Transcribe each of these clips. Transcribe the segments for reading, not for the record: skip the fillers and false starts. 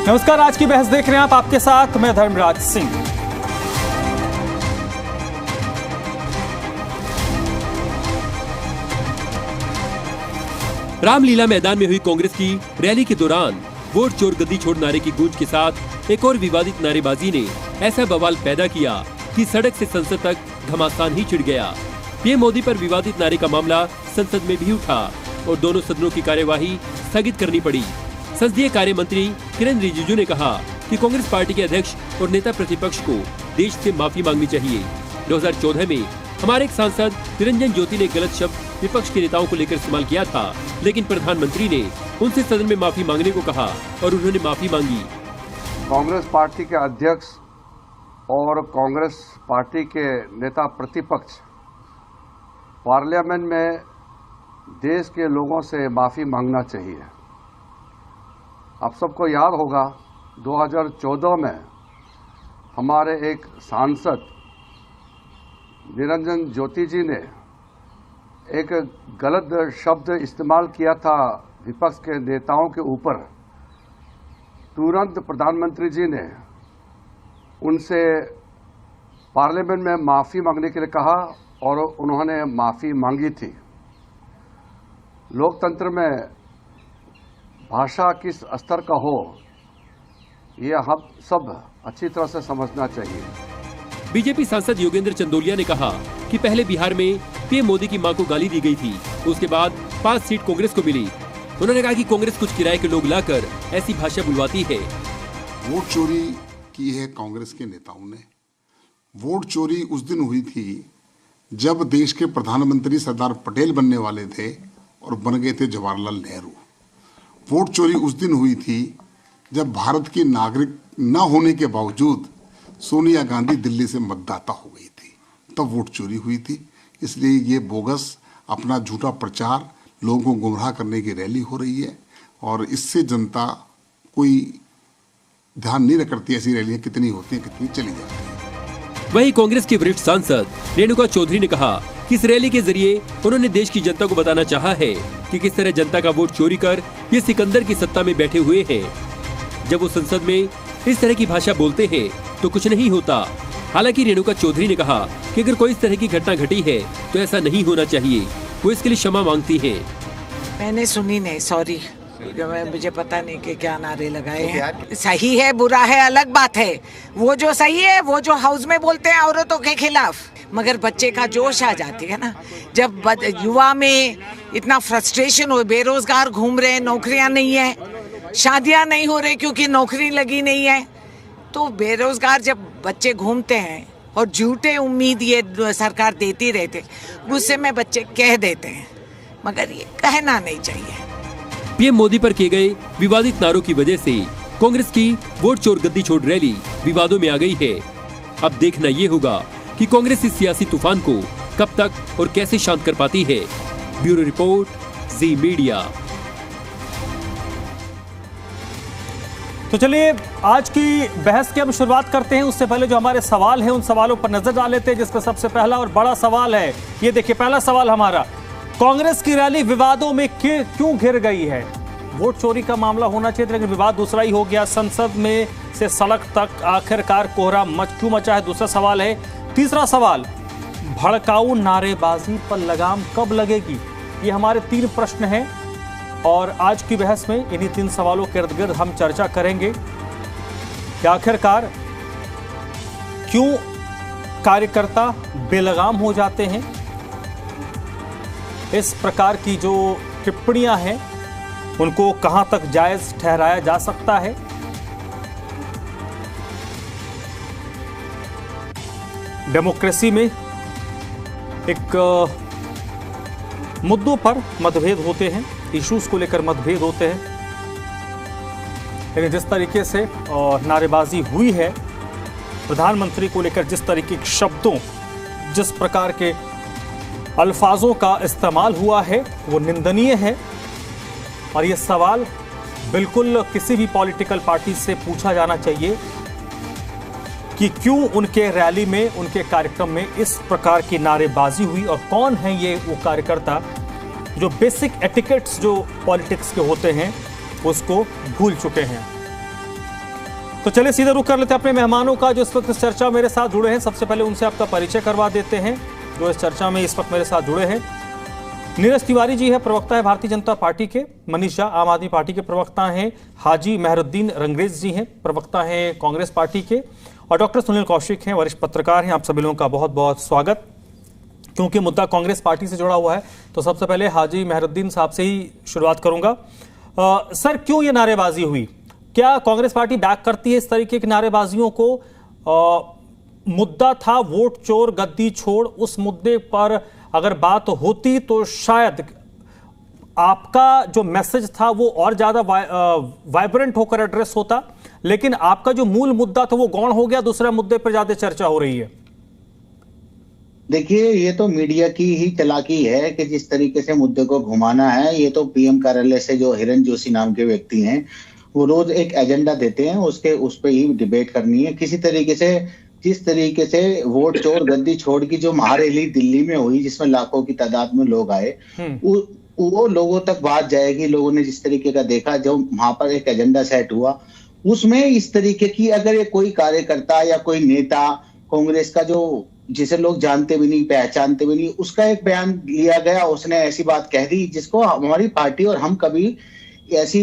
नमस्कार, आज की बहस देख रहे हैं आप, आपके साथ मैं धर्मराज सिंह। रामलीला मैदान में हुई कांग्रेस की रैली के दौरान वोट चोर गद्दी छोड़ नारे की गूंज के साथ एक और विवादित नारेबाजी ने ऐसा बवाल पैदा किया कि सड़क से संसद तक घमासान ही छिड़ गया। पीएम मोदी पर विवादित नारे का मामला संसद में भी उठा और दोनों सदनों की कार्यवाही स्थगित करनी पड़ी। संसदीय कार्य मंत्री किरण रिजिजू ने कहा कि कांग्रेस पार्टी के अध्यक्ष और नेता प्रतिपक्ष को देश से माफी मांगनी चाहिए। 2014 में हमारे एक सांसद निरंजन ज्योति ने गलत शब्द विपक्ष के नेताओं को लेकर इस्तेमाल किया था, लेकिन प्रधानमंत्री ने उनसे सदन में माफी मांगने को कहा और उन्होंने माफी मांगी। कांग्रेस पार्टी के अध्यक्ष और कांग्रेस पार्टी के नेता प्रतिपक्ष पार्लियामेंट में देश के लोगों से माफी मांगना चाहिए। आप सबको याद होगा 2014 में हमारे एक सांसद निरंजन ज्योति जी ने एक गलत शब्द इस्तेमाल किया था विपक्ष के नेताओं के ऊपर। तुरंत प्रधानमंत्री जी ने उनसे पार्लियामेंट में माफ़ी मांगने के लिए कहा और उन्होंने माफ़ी मांगी थी। लोकतंत्र में भाषा किस स्तर का हो, ये हम सब अच्छी तरह से समझना चाहिए। बीजेपी सांसद योगेंद्र चंदोलिया ने कहा कि पहले बिहार में पीएम मोदी की मां को गाली दी गई थी, उसके बाद 5 सीट कांग्रेस को मिली। उन्होंने कहा कि कांग्रेस कुछ किराए के लोग लाकर ऐसी भाषा बुलवाती है। वोट चोरी की है कांग्रेस के नेताओं ने। वोट चोरी उस दिन हुई थी जब देश के प्रधानमंत्री सरदार पटेल बनने वाले थे और बन गए थे जवाहरलाल नेहरू। वोट चोरी उस दिन हुई थी जब भारत की नागरिक न होने के बावजूद सोनिया गांधी दिल्ली से मतदाता हो गई थी, तब वोट चोरी हुई थी। इसलिए ये बोगस अपना झूठा प्रचार, लोगों को गुमराह करने की रैली हो रही है और इससे जनता कोई ध्यान नहीं रखती। ऐसी रैलियां कितनी होती हैं, कितनी चली जाती हैं। वहीं कांग्रेस की वरिष्ठ सांसद रेणुका चौधरी ने कहा कि इस रैली के जरिए उन्होंने देश की जनता को बताना चाहा है कि किस तरह जनता का वोट चोरी कर ये सिकंदर की सत्ता में बैठे हुए हैं। जब वो संसद में इस तरह की भाषा बोलते हैं तो कुछ नहीं होता। हालांकि रेणुका चौधरी ने कहा कि अगर कोई इस तरह की घटना घटी है तो ऐसा नहीं होना चाहिए। वो इसके लिए क्षमा मांगती है। मैंने सुनी नहीं, सॉरी, मुझे पता नहीं कि क्या नारे लगाए हैं। सही है बुरा है अलग बात है, वो जो सही है वो जो हाउस में बोलते हैं औरतों के खिलाफ, मगर बच्चे का जोश आ जाती है ना। जब युवा में इतना फ्रस्ट्रेशन हो, बेरोजगार घूम रहे, नौकरियां नहीं है, शादियां नहीं हो रही क्योंकि नौकरी लगी नहीं है, तो बेरोजगार जब बच्चे घूमते हैं और झूठे उम्मीद ये सरकार देती रहते, गुस्से में बच्चे कह देते हैं, मगर ये कहना नहीं चाहिए। पीएम मोदी पर किए गए विवादित नारों की वजह से कांग्रेस की वोट चोर गद्दी छोड़ रैली विवादों में आ गई है। अब देखना ये होगा कि कांग्रेस इस सियासी तूफान को कब तक और कैसे शांत कर पाती है। ब्यूरो रिपोर्ट, जी मीडिया। तो चलिए आज की बहस की हम शुरुआत करते हैं। उससे पहले जो हमारे सवाल हैं उन सवालों पर नजर डाल लेते हैं, जिसका सबसे पहला और बड़ा सवाल है ये। देखिए, पहला सवाल हमारा, कांग्रेस की रैली विवादों में क्यों घिर गई है? वोट चोरी का मामला होना चाहिए, लेकिन विवाद दूसरा ही हो गया। संसद में से सड़क तक आखिरकार कोहरा क्यों मचा है? दूसरा सवाल है। तीसरा सवाल, भड़काऊ नारेबाजी पर लगाम कब लगेगी? ये हमारे 3 प्रश्न हैं और आज की बहस में इन्हीं 3 सवालों के इर्द गिर्द हम चर्चा करेंगे कि आखिरकार क्यों कार्यकर्ता बेलगाम हो जाते हैं। इस प्रकार की जो टिप्पणियां हैं उनको कहां तक जायज ठहराया जा सकता है? डेमोक्रेसी में एक मुद्दों पर मतभेद होते हैं, इश्यूज को लेकर मतभेद होते हैं, लेकिन जिस तरीके से नारेबाजी हुई है, प्रधानमंत्री को लेकर जिस तरीके के शब्दों, जिस प्रकार के अल्फाजों का इस्तेमाल हुआ है, वो निंदनीय है। और ये सवाल बिल्कुल किसी भी पॉलिटिकल पार्टी से पूछा जाना चाहिए कि क्यों उनके रैली में, उनके कार्यक्रम में इस प्रकार की नारेबाजी हुई और कौन है ये वो कार्यकर्ता जो बेसिक एटिकेट्स जो पॉलिटिक्स के होते हैं उसको भूल चुके हैं। तो चलिए सीधे रुख कर लेते हैं अपने मेहमानों का जो इस वक्त इस चर्चा मेरे साथ जुड़े हैं। सबसे पहले उनसे आपका परिचय करवा देते हैं जो इस चर्चा में इस वक्त मेरे साथ जुड़े हैं। नीरज तिवारी जी है, प्रवक्ता है भारतीय जनता पार्टी के। मनीष झा आम आदमी पार्टी के प्रवक्ता हैं। हाजी मेहरुद्दीन रंगरेज जी हैं, प्रवक्ता हैं कांग्रेस पार्टी के। और डॉक्टर सुनील कौशिक हैं, वरिष्ठ पत्रकार हैं। आप सभी लोगों का बहुत बहुत स्वागत। क्योंकि मुद्दा कांग्रेस पार्टी से जुड़ा हुआ है तो सबसे पहले हाजी मेहरुद्दीन साहब से ही शुरुआत करूंगा। सर, क्यों ये नारेबाजी हुई? क्या कांग्रेस पार्टी बैक करती है इस तरीके की नारेबाजियों को? मुद्दा था वोट चोर गद्दी छोड़, उस मुद्दे पर अगर बात होती तो शायद आपका जो मैसेज था वो और ज्यादा वाइब्रेंट होकर एड्रेस होता, लेकिन आपका जो मूल मुद्दा था वो गौण हो गया, दूसरे मुद्दे पर ज्यादा चर्चा हो रही है। देखिए, ये तो मीडिया की ही चालाकी है कि जिस तरीके से मुद्दे को घुमाना है। ये तो पीएम कार्यालय से जो हिरन जोशी नाम के व्यक्ति हैं वो रोज एक एजेंडा देते हैं, उस पे ही डिबेट करनी है। किसी तरीके से जिस तरीके से वोट चोर गद्दी छोड़ की जो महारैली दिल्ली में हुई जिसमें लाखों की तादाद में लोग आए, वो लोगों तक बात जाएगी। लोगों ने जिस तरीके का देखा, जो वहां पर एक एजेंडा सेट हुआ उसमें इस तरीके की अगर ये कोई कार्यकर्ता या कोई नेता कांग्रेस का जो जिसे लोग जानते भी नहीं पहचानते भी नहीं, उसका एक बयान लिया गया, उसने ऐसी बात कह दी जिसको हमारी पार्टी और हम कभी ऐसी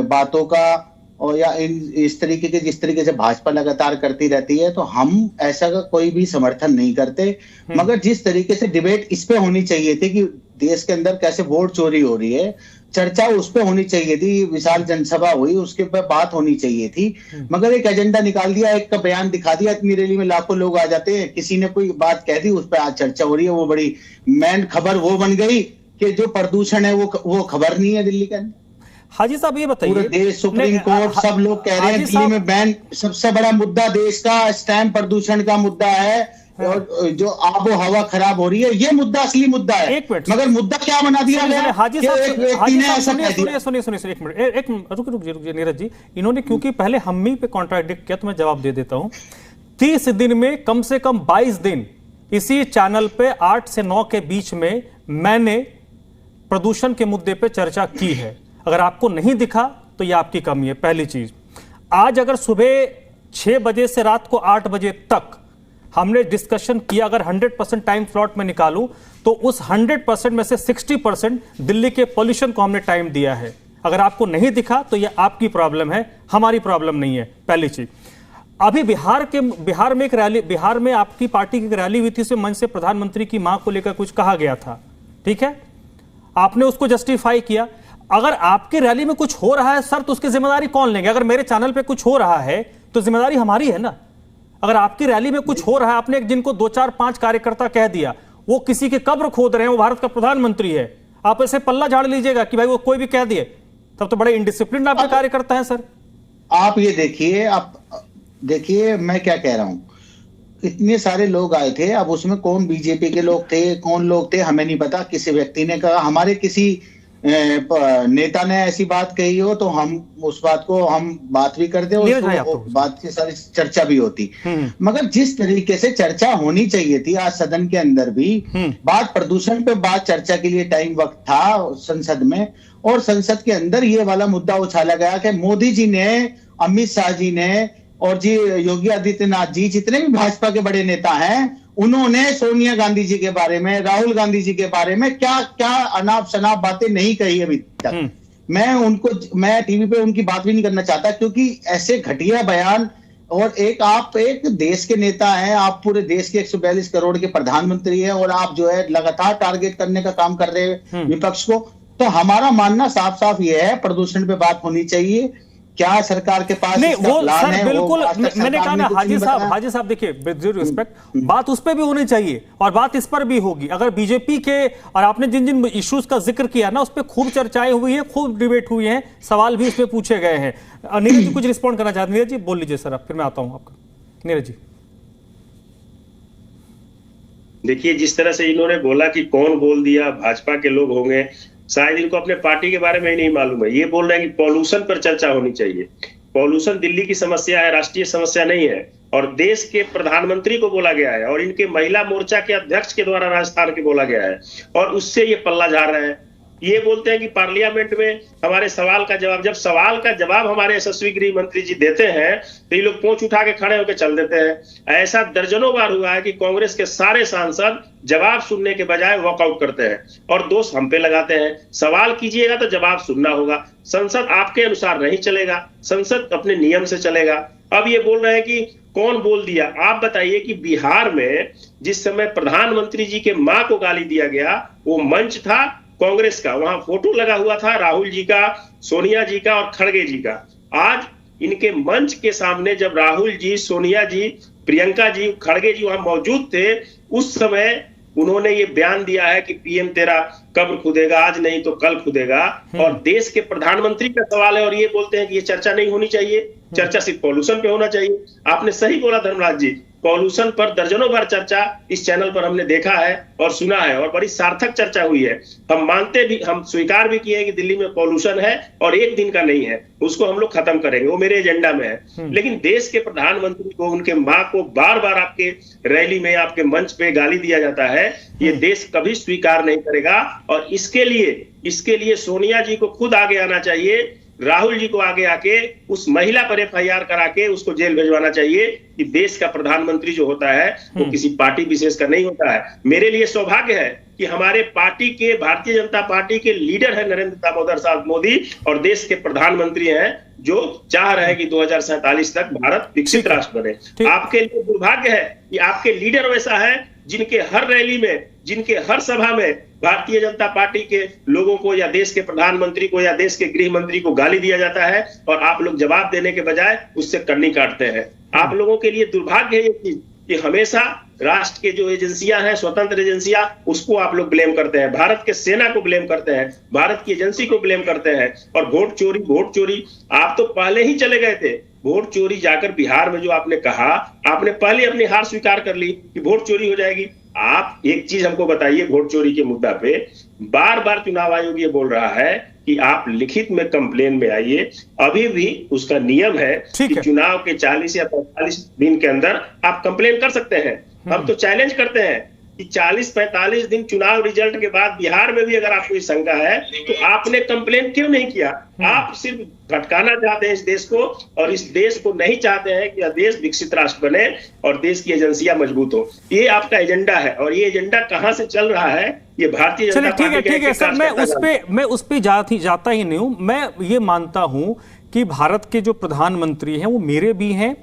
बातों का और या इस तरीके के जिस तरीके से भाजपा लगातार करती रहती है तो हम ऐसा का कोई भी समर्थन नहीं करते। मगर जिस तरीके से डिबेट इस पे होनी चाहिए थी कि देश के अंदर कैसे वोट चोरी हो रही है, चर्चा उस पे होनी चाहिए थी। विशाल जनसभा हुई, उसके ऊपर बात होनी चाहिए थी। मगर एक एजेंडा निकाल दिया, एक का बयान दिखा दिया, इतनी रैली में लाखों लोग आ जाते हैं, किसी ने कोई बात कह दी, उस पर आज चर्चा हो रही है। वो बड़ी मेन खबर वो बन गई कि जो प्रदूषण है वो खबर नहीं है दिल्ली के अंदर। हाजी साहब ये बताइए, पूरे देश सुप्रीम कोर्ट सब लोग कह रहे हैं दिल्ली में बैन, सबसे बड़ा मुद्दा देश का स्टैम्प प्रदूषण का मुद्दा है। और जो आबो हवा खराब हो रही है ये मुद्दा असली मुद्दा है। एक मिनट, मगर मुद्दा क्या बना दिया गया? हाजी साहब सुनिए एक मिनट, रुकिए नीरज जी। इन्होंने क्योंकि पहले हम ही पे कॉन्ट्राडिक्ट किया तो मैं जवाब दे देता हूं। 30 दिन में कम से कम 22 दिन इसी चैनल पे 8 से 9 के बीच में मैंने प्रदूषण के मुद्दे पे चर्चा की है। अगर आपको नहीं दिखा तो यह आपकी कमी है। पहली चीज, आज अगर सुबह 6 बजे से रात को 8 बजे तक हमने डिस्कशन किया, अगर 100% टाइम स्लॉट में निकालूं तो उस 100% में से 60% दिल्ली के पॉल्यूशन को हमने टाइम दिया है। अगर आपको नहीं दिखा तो यह आपकी प्रॉब्लम है, हमारी प्रॉब्लम नहीं है। पहली चीज, अभी बिहार में एक रैली, बिहार में आपकी पार्टी की रैली हुई थी, उसमें मंच से प्रधानमंत्री की मां को लेकर कुछ कहा गया था, ठीक है, आपने उसको जस्टिफाई किया। अगर आपकी रैली में कुछ हो रहा है सर तो उसकी जिम्मेदारी कौन लेंगे? अगर मेरे चैनल पे कुछ हो रहा है तो जिम्मेदारी हमारी है ना। अगर आपकी रैली में कुछ हो रहा है, आपने जिनको 2 4 5 कार्यकर्ता कह दिया, वो किसी के कब्र खोद रहे हैं, वो भारत का प्रधानमंत्री है, आप ऐसे पल्ला झाड़ लीजिएगा कि भाई वो कोई भी कह दिए, तब तो बड़े इनडिसिप्लिन आपके कार्यकर्ता हैं सर। आप ये देखिए, आप देखिए मैं क्या कह रहा हूं, इतने सारे लोग आए थे, अब उसमें कौन बीजेपी के लोग थे कौन लोग थे हमें नहीं पता। किसी व्यक्ति ने कहा, हमारे किसी नेता ने ऐसी बात कही हो तो हम उस बात को हम बात भी करते हो, बात की सारी चर्चा भी होती। मगर जिस तरीके से चर्चा होनी चाहिए थी आज सदन के अंदर भी, बात प्रदूषण पे बात चर्चा के लिए टाइम वक्त था संसद में, और संसद के अंदर ये वाला मुद्दा उछाला गया कि मोदी जी ने, अमित शाह जी ने और जी योगी आदित्यनाथ जी, जितने भी भाजपा के बड़े नेता हैं, उन्होंने सोनिया गांधी जी के बारे में, राहुल गांधी जी के बारे में क्या क्या अनाप शनाप बातें नहीं कही अभी तक। मैं टीवी पे उनकी बात भी नहीं करना चाहता, क्योंकि ऐसे घटिया बयान, और आप एक देश के नेता हैं, आप पूरे देश के 142 करोड़ के प्रधानमंत्री हैं, और आप जो है लगातार टारगेट करने का काम कर रहे हैं विपक्ष को। तो हमारा मानना साफ साफ ये है, प्रदूषण पे बात होनी चाहिए। क्या सरकार के पास नहीं, वो सर बिल्कुल, मैंने कहा ना हाजी साहब देखिए, विद रिस्पेक्ट, बात उस पर भी होनी चाहिए और बात इस पर भी होगी। अगर बीजेपी के, और आपने जिन जिन इश्यूज का जिक्र किया ना, उस पर खूब चर्चाएं हुई है, खूब डिबेट हुई है, सवाल भी उस पर पूछे गए हैं। नीरज जी कुछ रिस्पॉन्ड करना चाहते हैं? नीरज जी बोल लीजिए सर, फिर मैं आता हूं आपका। नीरज जी देखिए, जिस तरह से इन्होंने बोला कि कौन बोल दिया, भाजपा के लोग होंगे, शायद इनको अपने पार्टी के बारे में ही नहीं मालूम है। ये बोल रहे हैं कि पॉल्यूशन पर चर्चा होनी चाहिए। पॉल्यूशन दिल्ली की समस्या है, राष्ट्रीय समस्या नहीं है, और देश के प्रधानमंत्री को बोला गया है, और इनके महिला मोर्चा के अध्यक्ष के द्वारा राजस्थान के बोला गया है, और उससे ये पल्ला झाड़ रहे हैं। ये बोलते हैं कि पार्लियामेंट में हमारे सवाल का जवाब, जब सवाल का जवाब हमारे यशस्वी गृह मंत्री जी देते हैं तो ये लोग पोंछ उठा के खड़े होकर चल देते हैं। ऐसा दर्जनों बार हुआ है कि कांग्रेस के सारे सांसद जवाब सुनने के बजाय वॉकआउट करते हैं और दोष हम पे लगाते हैं। सवाल कीजिएगा तो जवाब सुनना होगा। संसद आपके अनुसार नहीं चलेगा, संसद अपने नियम से चलेगा। अब ये बोल रहे हैं कि कौन बोल दिया। आप बताइए कि बिहार में जिस समय प्रधानमंत्री जी के मां को गाली दिया गया, वो मंच था कांग्रेस का, वहां फोटो लगा हुआ था राहुल जी का, सोनिया जी का और खड़गे जी का। आज इनके मंच के सामने जब राहुल जी, सोनिया जी, प्रियंका जी, खड़गे जी वहां मौजूद थे, उस समय उन्होंने ये बयान दिया है कि पीएम तेरा कब्र खुदेगा, आज नहीं तो कल खुदेगा। और देश के प्रधानमंत्री का सवाल है और ये बोलते हैं कि ये चर्चा नहीं होनी चाहिए, चर्चा सिर्फ पॉल्यूशन पे होना चाहिए। आपने सही बोला धर्मराज जी, पॉल्यूशन पर दर्जनों बार चर्चा इस चैनल पर हमने देखा है और सुना है और बड़ी सार्थक चर्चा हुई है। हम मानते भी, हम स्वीकार भी किए कि दिल्ली में पॉल्यूशन है और एक दिन का नहीं है, उसको हम लोग खत्म करेंगे, वो मेरे एजेंडा में है। लेकिन देश के प्रधानमंत्री को, उनके मां को बार बार आपके रैली में, आपके मंच पे गाली दिया जाता है, ये देश कभी स्वीकार नहीं करेगा। और इसके लिए सोनिया जी को खुद आगे आना चाहिए, राहुल जी को आगे आके उस महिला पर एफआईआर करा के उसको जेल भेजवाना चाहिए कि देश का प्रधानमंत्री जो होता है वो किसी पार्टी विशेष का नहीं होता है। मेरे लिए सौभाग्य है कि हमारे पार्टी के, भारतीय जनता पार्टी के लीडर है नरेंद्र दामोदर साहब मोदी और देश के प्रधानमंत्री हैं जो चाह रहे हैं कि 2047 तक भारत विकसित राष्ट्र बने। आपके लिए दुर्भाग्य है कि आपके लीडर वैसा है जिनके हर रैली में, जिनके हर सभा में भारतीय जनता पार्टी के लोगों को या देश के प्रधानमंत्री को या देश के गृह मंत्री को गाली दिया जाता है और आप लोग जवाब देने के बजाय उससे कन्नी काटते हैं। आप लोगों के लिए दुर्भाग्य है ये चीज कि हमेशा राष्ट्र के जो एजेंसियां हैं, स्वतंत्र एजेंसियां, उसको आप लोग ब्लेम करते हैं, भारत के सेना को ब्लेम करते हैं, भारत की एजेंसी को ब्लेम करते हैं। और वोट चोरी, आप तो पहले ही चले गए थे। वोट चोरी जाकर बिहार में जो आपने कहा, आपने पहले अपनी हार स्वीकार कर ली कि वोट चोरी हो जाएगी। आप एक चीज हमको बताइए, वोट चोरी के मुद्दा पे बार बार चुनाव आयोग ये बोल रहा है कि आप लिखित में कंप्लेन में आइए। अभी भी उसका नियम है कि चुनाव के 40 या 45 दिन के अंदर आप कंप्लेन कर सकते हैं। हम तो चैलेंज करते हैं कि 40-45 दिन चुनाव रिजल्ट के बाद बिहार में भी अगर आपको शंका है तो आपने कंप्लेन क्यों नहीं किया? आप सिर्फ भटकाना चाहते हैं इस देश को और इस देश को नहीं चाहते हैं कि देश विकसित राष्ट्र बने और देश की एजेंसियां मजबूत हो। ये आपका एजेंडा है और ये एजेंडा कहां से चल रहा है, ये भारतीय जनता पार्टी का। ठीक है सर, मैं उस पे जाता ही नहीं हूं। मैं ये मानता हूं कि भारत के जो प्रधानमंत्री हैं वो मेरे भी हैं,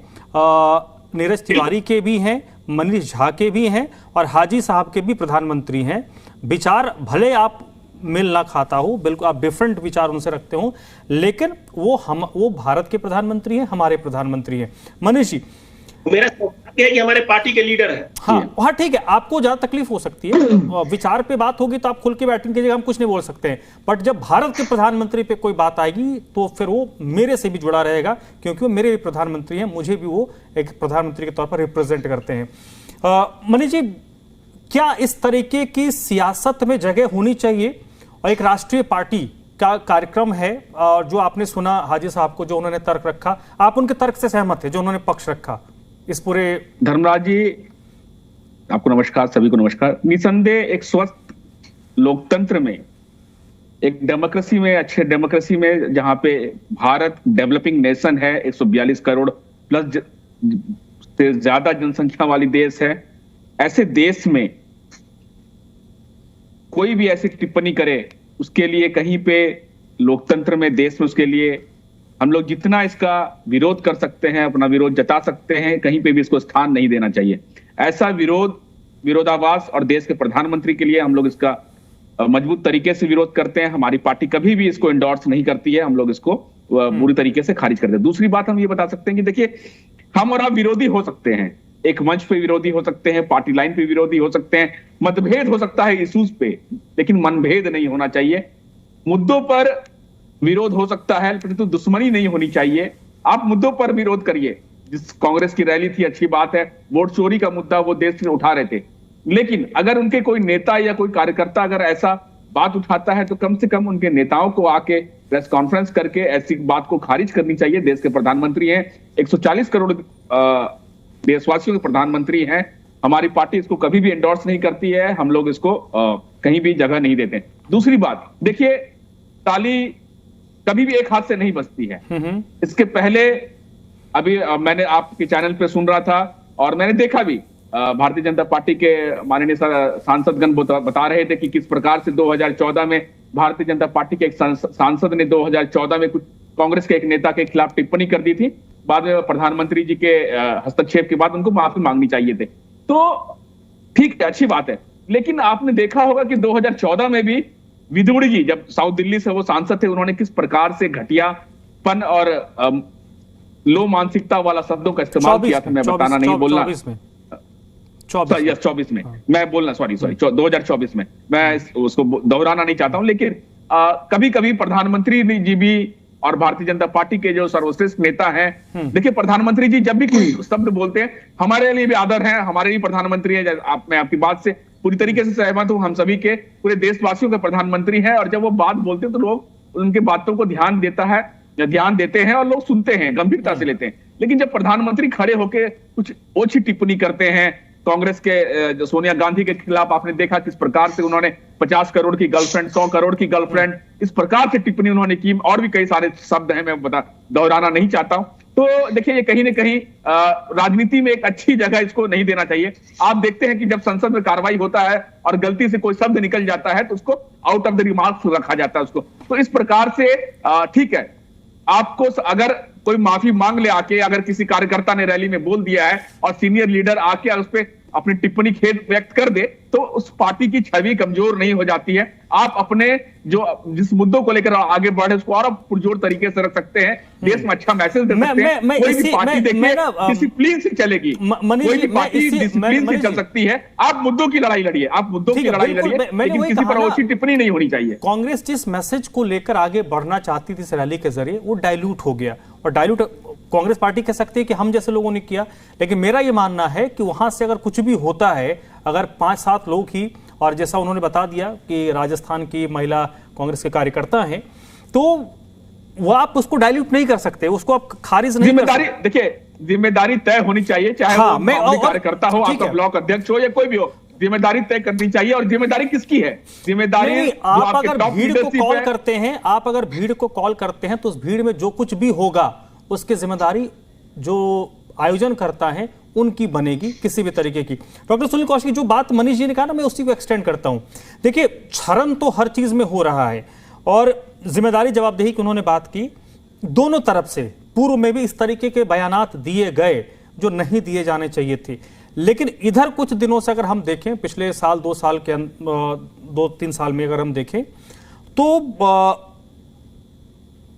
नीरज तिवारी के भी हैं, मनीष झा के भी हैं और हाजी साहब के भी प्रधानमंत्री हैं। विचार भले आप मिल ना खाता हो, बिल्कुल आप डिफरेंट विचार उनसे रखते हो, लेकिन वो भारत के प्रधानमंत्री हैं, हमारे प्रधानमंत्री हैं। मनीष जी, मेरा सौभाग्य है कि हमारे पार्टी के लीडर हैं। हाँ ठीक है, आपको ज्यादा तकलीफ हो सकती है, विचार पे बात होगी तो आप खुल के बैठने की जगह हम कुछ नहीं बोल सकते हैं, बट जब भारत के प्रधानमंत्री पे कोई बात आएगी तो फिर वो मेरे से भी जुड़ा रहेगा, क्योंकि वो मेरे भी प्रधानमंत्री हैं, मुझे भी वो एक प्रधानमंत्री के तौर पर रिप्रेजेंट करते हैं। मनीष जी, क्या इस तरीके की सियासत में जगह होनी चाहिए? और एक राष्ट्रीय पार्टी का कार्यक्रम है और जो आपने सुना हाजी साहब को, जो उन्होंने तर्क रखा, आप उनके तर्क से सहमत थे जो उन्होंने पक्ष रखा इस पूरे? धर्मराज जी, आपको नमस्कार, सभी को नमस्कार। निसंदेह एक स्वस्थ लोकतंत्र में, एक डेमोक्रेसी में, अच्छे डेमोक्रेसी में, जहां पे भारत डेवलपिंग नेशन है, 142 करोड़ प्लस से ज्यादा जनसंख्या वाली देश है, ऐसे देश में कोई भी ऐसी टिप्पणी करे उसके लिए कहीं पे लोकतंत्र में, देश में, उसके लिए हम लोग जितना इसका विरोध कर सकते हैं, अपना विरोध जता सकते हैं, कहीं पे भी इसको स्थान नहीं देना चाहिए। ऐसा विरोधाभास और देश के प्रधानमंत्री के लिए हम लोग इसका मजबूत तरीके से विरोध करते हैं। हमारी पार्टी कभी भी इसको एंडोर्स नहीं करती है, हम लोग इसको पूरी तरीके से खारिज करते हैं। दूसरी बात हम ये बता सकते हैं कि देखिए, हम और आप विरोधी हो सकते हैं, एक मंच पे विरोधी हो सकते हैं, पार्टी लाइन पे विरोधी हो सकते हैं, मतभेद हो सकता है इश्यूज पे, लेकिन मनभेद नहीं होना चाहिए। मुद्दों पर विरोध हो सकता है परंतु दुश्मनी नहीं होनी चाहिए। आप मुद्दों पर विरोध करिए। जिस कांग्रेस की रैली थी, अच्छी बात है, वोट चोरी का मुद्दा वो देश में उठा रहे थे, लेकिन अगर उनके कोई नेता या कोई कार्यकर्ता अगर ऐसा बात उठाता है तो कम से कम उनके नेताओं को आके प्रेस कॉन्फ्रेंस करके ऐसी बात को खारिज करनी चाहिए। देश के प्रधानमंत्री हैं, 140 करोड़ देशवासियों के प्रधानमंत्री हैं। हमारी पार्टी इसको कभी भी एंडोर्स नहीं करती है, हम लोग इसको कहीं भी जगह नहीं देते। दूसरी बात देखिए, ताली कभी भी एक हाथ से नहीं बजती है। इसके पहले अभी मैंने आपके चैनल पे सुन रहा था और मैंने देखा भी, भारतीय जनता पार्टी के माननीय सांसदगण बता रहे थे कि किस प्रकार से 2014 में भारतीय जनता पार्टी के एक सांसद ने 2014 में कुछ कांग्रेस के एक नेता के खिलाफ टिप्पणी कर दी थी। बाद में प्रधानमंत्री जी के हस्तक्षेप के बाद उनको माफी मांगनी चाहिए थे। तो ठीक है, अच्छी बात है, लेकिन आपने देखा होगा कि 2014 में भी विदुड़ी जी जब साउथ दिल्ली से वो सांसद थे, उन्होंने किस प्रकार से घटियापन और लो मानसिकता वाला शब्दों का इस्तेमाल किया था। मैं बताना नहीं बोलना, 24 में मैं बोलना, सॉरी 2024 में मैं उसको दोहराना नहीं चाहता हूं, लेकिन कभी कभी प्रधानमंत्री जी भी और भारतीय जनता पार्टी के जो सर्वश्रेष्ठ नेता हैं, देखिए प्रधानमंत्री जी जब भी कोई शब्द बोलते हैं, हमारे लिए भी आदर है, हमारे लिए प्रधानमंत्री है। मैं आपकी बात से पूरी तरीके से सहमत हूं, हम सभी के पूरे देशवासियों के प्रधानमंत्री हैं, और जब वो बात बोलते हैं तो लोग उनके बातों को ध्यान देते हैं और लोग सुनते हैं, गंभीरता से लेते हैं। लेकिन जब प्रधानमंत्री खड़े होकर कुछ ओछी टिप्पणी करते हैं कांग्रेस के जो सोनिया गांधी के खिलाफ, आपने देखा किस प्रकार से उन्होंने 50 करोड़ की गर्लफ्रेंड, 100 करोड़ की गर्लफ्रेंड, इस प्रकार से टिप्पणी उन्होंने की, और भी कई सारे शब्द हैं, मैं दोहराना नहीं चाहता हूं। तो देखिए, ये कहीं ना कहीं राजनीति में एक अच्छी जगह इसको नहीं देना चाहिए। आप देखते हैं कि जब संसद में कार्रवाई होता है और गलती से कोई शब्द निकल जाता है तो उसको आउट ऑफ द रिमार्क्स रखा जाता है उसको। तो इस प्रकार से ठीक है, आपको अगर कोई माफी मांग ले आके, अगर किसी कार्यकर्ता ने रैली में बोल दिया है और सीनियर लीडर आके उस पर अपनी टिप्पणी खेद व्यक्त कर दे, तो उस पार्टी की छवि कमजोर नहीं हो जाती है। आप अपने जिस मुद्दों को लेकर आगे बढ़े उसको और पुरजोर तरीके से रख सकते हैं, देश में अच्छा मैसेज दे सकते हैं। कोई भी पार्टी देखिए डिसिप्लिन से चलेगी, कोई भी पार्टी डिसिप्लिन से चल सकती है। आप मुद्दों की लड़ाई लड़िए, आप मुद्दों की लड़ाई लड़िए, लेकिन किसी पर ओछी टिप्पणी नहीं होनी चाहिए। कांग्रेस जिस मैसेज को लेकर आगे बढ़ना चाहती थी इस रैली के जरिए, वो डाइल्यूट हो गया, और डाइल्यूट कांग्रेस पार्टी कह सकती है कि हम जैसे लोगों ने किया, लेकिन मेरा यह मानना है कि वहां से अगर कुछ भी होता है, अगर 5-7 लोग ही, और जैसा उन्होंने बता दिया कि राजस्थान की महिला कांग्रेस के कार्यकर्ता हैं, तो वो आप उसको डाइल्यूट नहीं कर सकते, उसको आप खारिज नहीं कर सकते। देखिए, जिम्मेदारी तय होनी चाहिए, चाहे वो कार्यकर्ता हो, आपका ब्लॉक अध्यक्ष हो या कोई भी हो, जिम्मेदारी तय करनी चाहिए। और जिम्मेदारी किसकी है? जिम्मेदारी आप अगर भीड़ को कॉल करते हैं, आप अगर भीड़ को कॉल करते हैं तो उस भीड़ में जो कुछ भी होगा उसकी जिम्मेदारी जो आयोजन करता है उनकी बनेगी, किसी भी तरीके की। डॉक्टर सुनील कौशिक, जो बात मनीष जी ने कहा ना, मैं उसी को एक्सटेंड करता हूं। देखिए, क्षरण तो हर चीज में हो रहा है, और जिम्मेदारी जवाबदेही की उन्होंने बात की दोनों तरफ से। पूर्व में भी इस तरीके के बयानात दिए गए जो नहीं दिए जाने चाहिए थे, लेकिन इधर कुछ दिनों से अगर हम देखें, पिछले साल 2-3 साल में अगर हम देखें तो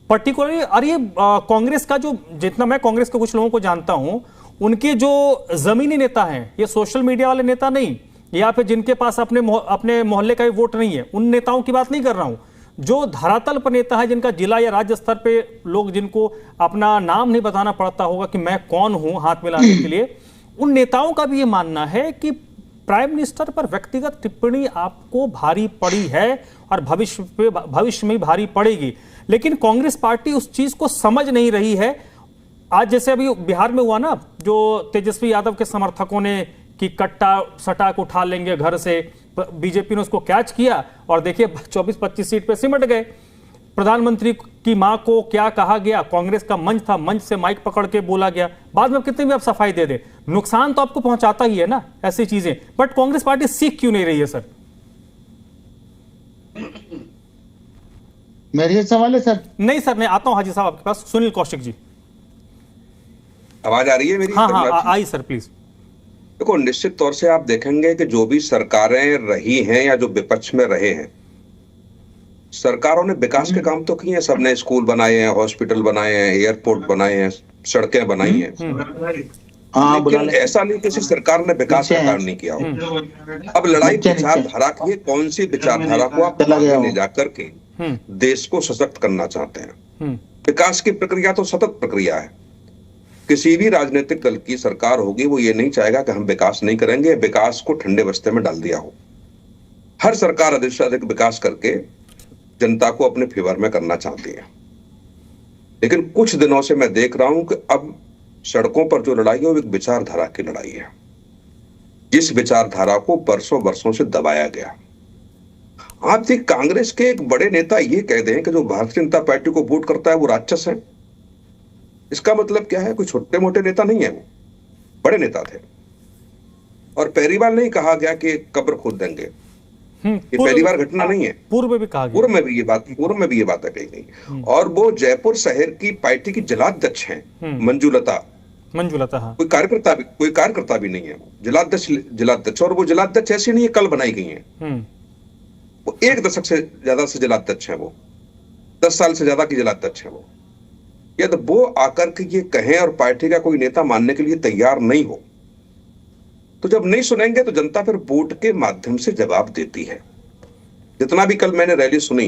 पर्टिकुलरली, और ये कांग्रेस का जो, जितना मैं कांग्रेस के कुछ लोगों को जानता हूं, उनके जो जमीनी नेता हैं, ये सोशल मीडिया वाले नेता नहीं, या फिर जिनके पास अपने मोहल्ले का ही वोट नहीं है, उन नेताओं की बात नहीं कर रहा हूं। जो धरातल पर नेता है, जिनका जिला या राज्य स्तर पे लोग, जिनको अपना नाम नहीं बताना पड़ता होगा कि मैं कौन हूं हाथ मिलाने के लिए, उन नेताओं का भी ये मानना है कि प्राइम मिनिस्टर पर व्यक्तिगत टिप्पणी आपको भारी पड़ी है और भविष्य में भारी पड़ेगी। लेकिन कांग्रेस पार्टी उस चीज को समझ नहीं रही है। आज जैसे अभी बिहार में हुआ ना, जो तेजस्वी यादव के समर्थकों ने कि कट्टा सटाक उठा लेंगे घर से, बीजेपी ने उसको कैच किया और देखिए 24-25 सीट पे सिमट गए। प्रधानमंत्री की मां को क्या कहा गया, कांग्रेस का मंच था, मंच से माइक पकड़ के बोला गया। बाद में कितनी भी आप सफाई दे दे, नुकसान तो आपको पहुंचाता ही है ना ऐसी चीजें। बट कांग्रेस पार्टी सीख क्यों नहीं रही है सर? मेरी ये सवाल है सर? नहीं सर, मैं आता हूं हाजी साहब आपके पास। सुनील कौशिक जी, आवाज आ रही है मेरी? हाँ, आई सर प्लीज। देखो, निश्चित तौर से आप देखेंगे कि जो भी सरकारें रही हैं या जो विपक्ष में रहे हैं, सरकारों ने विकास के काम तो किए हैं, सबने स्कूल बनाए हैं, हॉस्पिटल बनाए हैं, एयरपोर्ट बनाए हैं, सड़कें बनाई हैं, लेकिन ऐसा नहीं किसी सरकार ने विकास का काम नहीं किया हो। अब लड़ाई विचारधारा की है, कौन सी विचारधारा को आप ले जाकर के देश को सशक्त करना चाहते हैं। विकास की प्रक्रिया तो सतत प्रक्रिया है। किसी भी राजनीतिक दल की सरकार होगी, वो ये नहीं चाहेगा कि हम विकास नहीं करेंगे, विकास को ठंडे बस्ते में डाल दिया हो। हर सरकार अधिक से अधिक विकास करके जनता को अपने फेवर में करना चाहती है। लेकिन कुछ दिनों से मैं देख रहा हूं कि अब सड़कों पर जो लड़ाई है वो एक विचारधारा की लड़ाई है, जिस विचारधारा को बरसों से दबाया गया। आप देखिए, कांग्रेस के एक बड़े नेता ये कह दें कि जो भारतीय जनता पार्टी को वोट करता है वो राक्षस है, इसका मतलब क्या है? कोई छोटे मोटे नेता नहीं है, वो बड़े नेता थे। और पहली बार नहीं कहा गया कि कब्र खोद देंगे, ये पहली बार घटना नहीं है। पूर्व में भी कहा गया, पूर्व में भी ये बात कही गई। और वो जयपुर शहर की पार्टी की जिलाध्यक्ष हैं, मंजुलता। हाँ। कोई कार्यकर्ता भी नहीं है, जिलाध्यक्ष। और वो जिलाध्यक्ष ऐसी नहीं है कल बनाई गई है, वो 1 दशक से ज्यादा से जिलाध्यक्ष है, वो 10 साल से ज्यादा की जिलाध्यक्ष है वो। यदि वो आकर के ये कहें और पार्टी का कोई नेता मानने के लिए तैयार नहीं हो, तो जब नहीं सुनेंगे तो जनता फिर वोट के माध्यम से जवाब देती है। जितना भी कल मैंने रैली सुनी,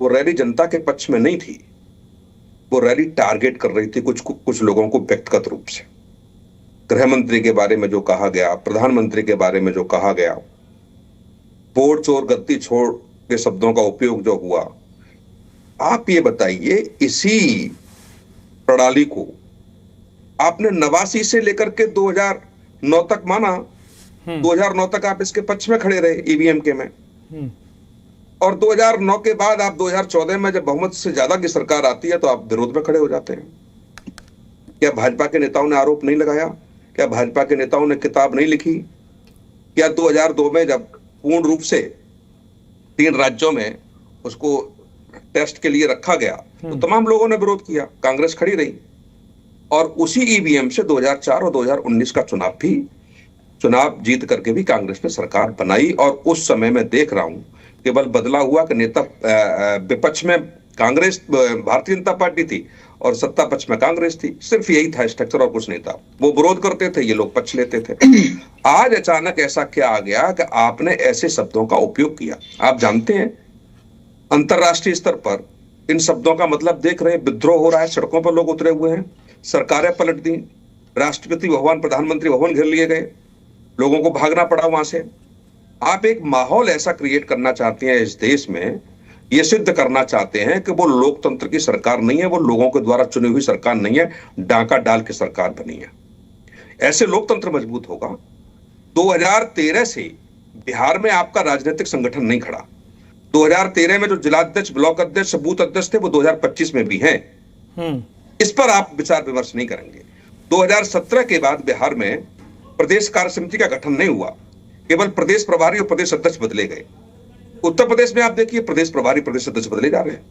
वो रैली जनता के पक्ष में नहीं थी, वो रैली टारगेट कर रही थी कुछ लोगों को व्यक्तिगत रूप से। गृह मंत्री के बारे में जो कहा गया, प्रधानमंत्री के बारे में जो कहा गया, वोट चोर गद्दी छोड़ के शब्दों का उपयोग जो हुआ, आप ये बताइए, इसी प्रणाली को आपने 89 से लेकर के 2009 तक माना। 2009 तक आप इसके पक्ष में खड़े रहे ईवीएम के में, और 2009 के बाद आप 2014 में जब बहुमत से ज्यादा की सरकार आती है तो आप विरोध में खड़े हो जाते हैं। क्या भाजपा के नेताओं ने आरोप नहीं लगाया? क्या भाजपा के नेताओं ने किताब नहीं लिखी? क्या 2002 में जब पूर्ण रूप से 3 राज्यों में उसको टेस्ट के लिए रखा गया तो तमाम लोगों ने विरोध किया, कांग्रेस खड़ी रही। और उसी ईवीएम से 2004 और 2019 का चुनाव जीत करके भी कांग्रेस ने सरकार बनाई। और उस समय मैं देख रहा हूं केवल बदला हुआ कि नेता विपक्ष में कांग्रेस भारतीय जनता पार्टी थी और सत्ता पक्ष में कांग्रेस थी, सिर्फ यही था स्ट्रक्चर और कुछ नहीं था। वो विरोध करते थे, ये लोग पक्ष लेते थे। आज अचानक ऐसा क्या आ गया कि आपने ऐसे शब्दों का उपयोग किया? आप जानते हैं अंतरराष्ट्रीय स्तर पर इन शब्दों का मतलब देख रहे हैं, विद्रोह हो रहा है, सड़कों पर लोग उतरे हुए हैं, सरकारें पलट दी, राष्ट्रपति भवन, प्रधानमंत्री भवन घेर लिए गए, लोगों को भागना पड़ा वहां से। आप एक माहौल ऐसा क्रिएट करना चाहते हैं इस देश में, ये सिद्ध करना चाहते हैं कि वो लोकतंत्र की सरकार नहीं है, वो लोगों के द्वारा चुनी हुई सरकार नहीं है, डाका डाल के सरकार बनी है। ऐसे लोकतंत्र मजबूत होगा। 2013 से बिहार में आपका राजनीतिक संगठन नहीं खड़ा। 2013 में जो जिलाध्यक्ष, ब्लॉक अध्यक्ष, बूथ अध्यक्ष थे वो 2025 में भी हैं। इस पर आप विचार विमर्श नहीं करेंगे। 2017 के बाद बिहार में प्रदेश कार्य समिति का गठन नहीं हुआ, केवल प्रदेश प्रभारी और प्रदेश अध्यक्ष बदले गए। उत्तर प्रदेश में आप देखिए प्रदेश प्रभारी, प्रदेश अध्यक्ष बदले जा रहे हैं।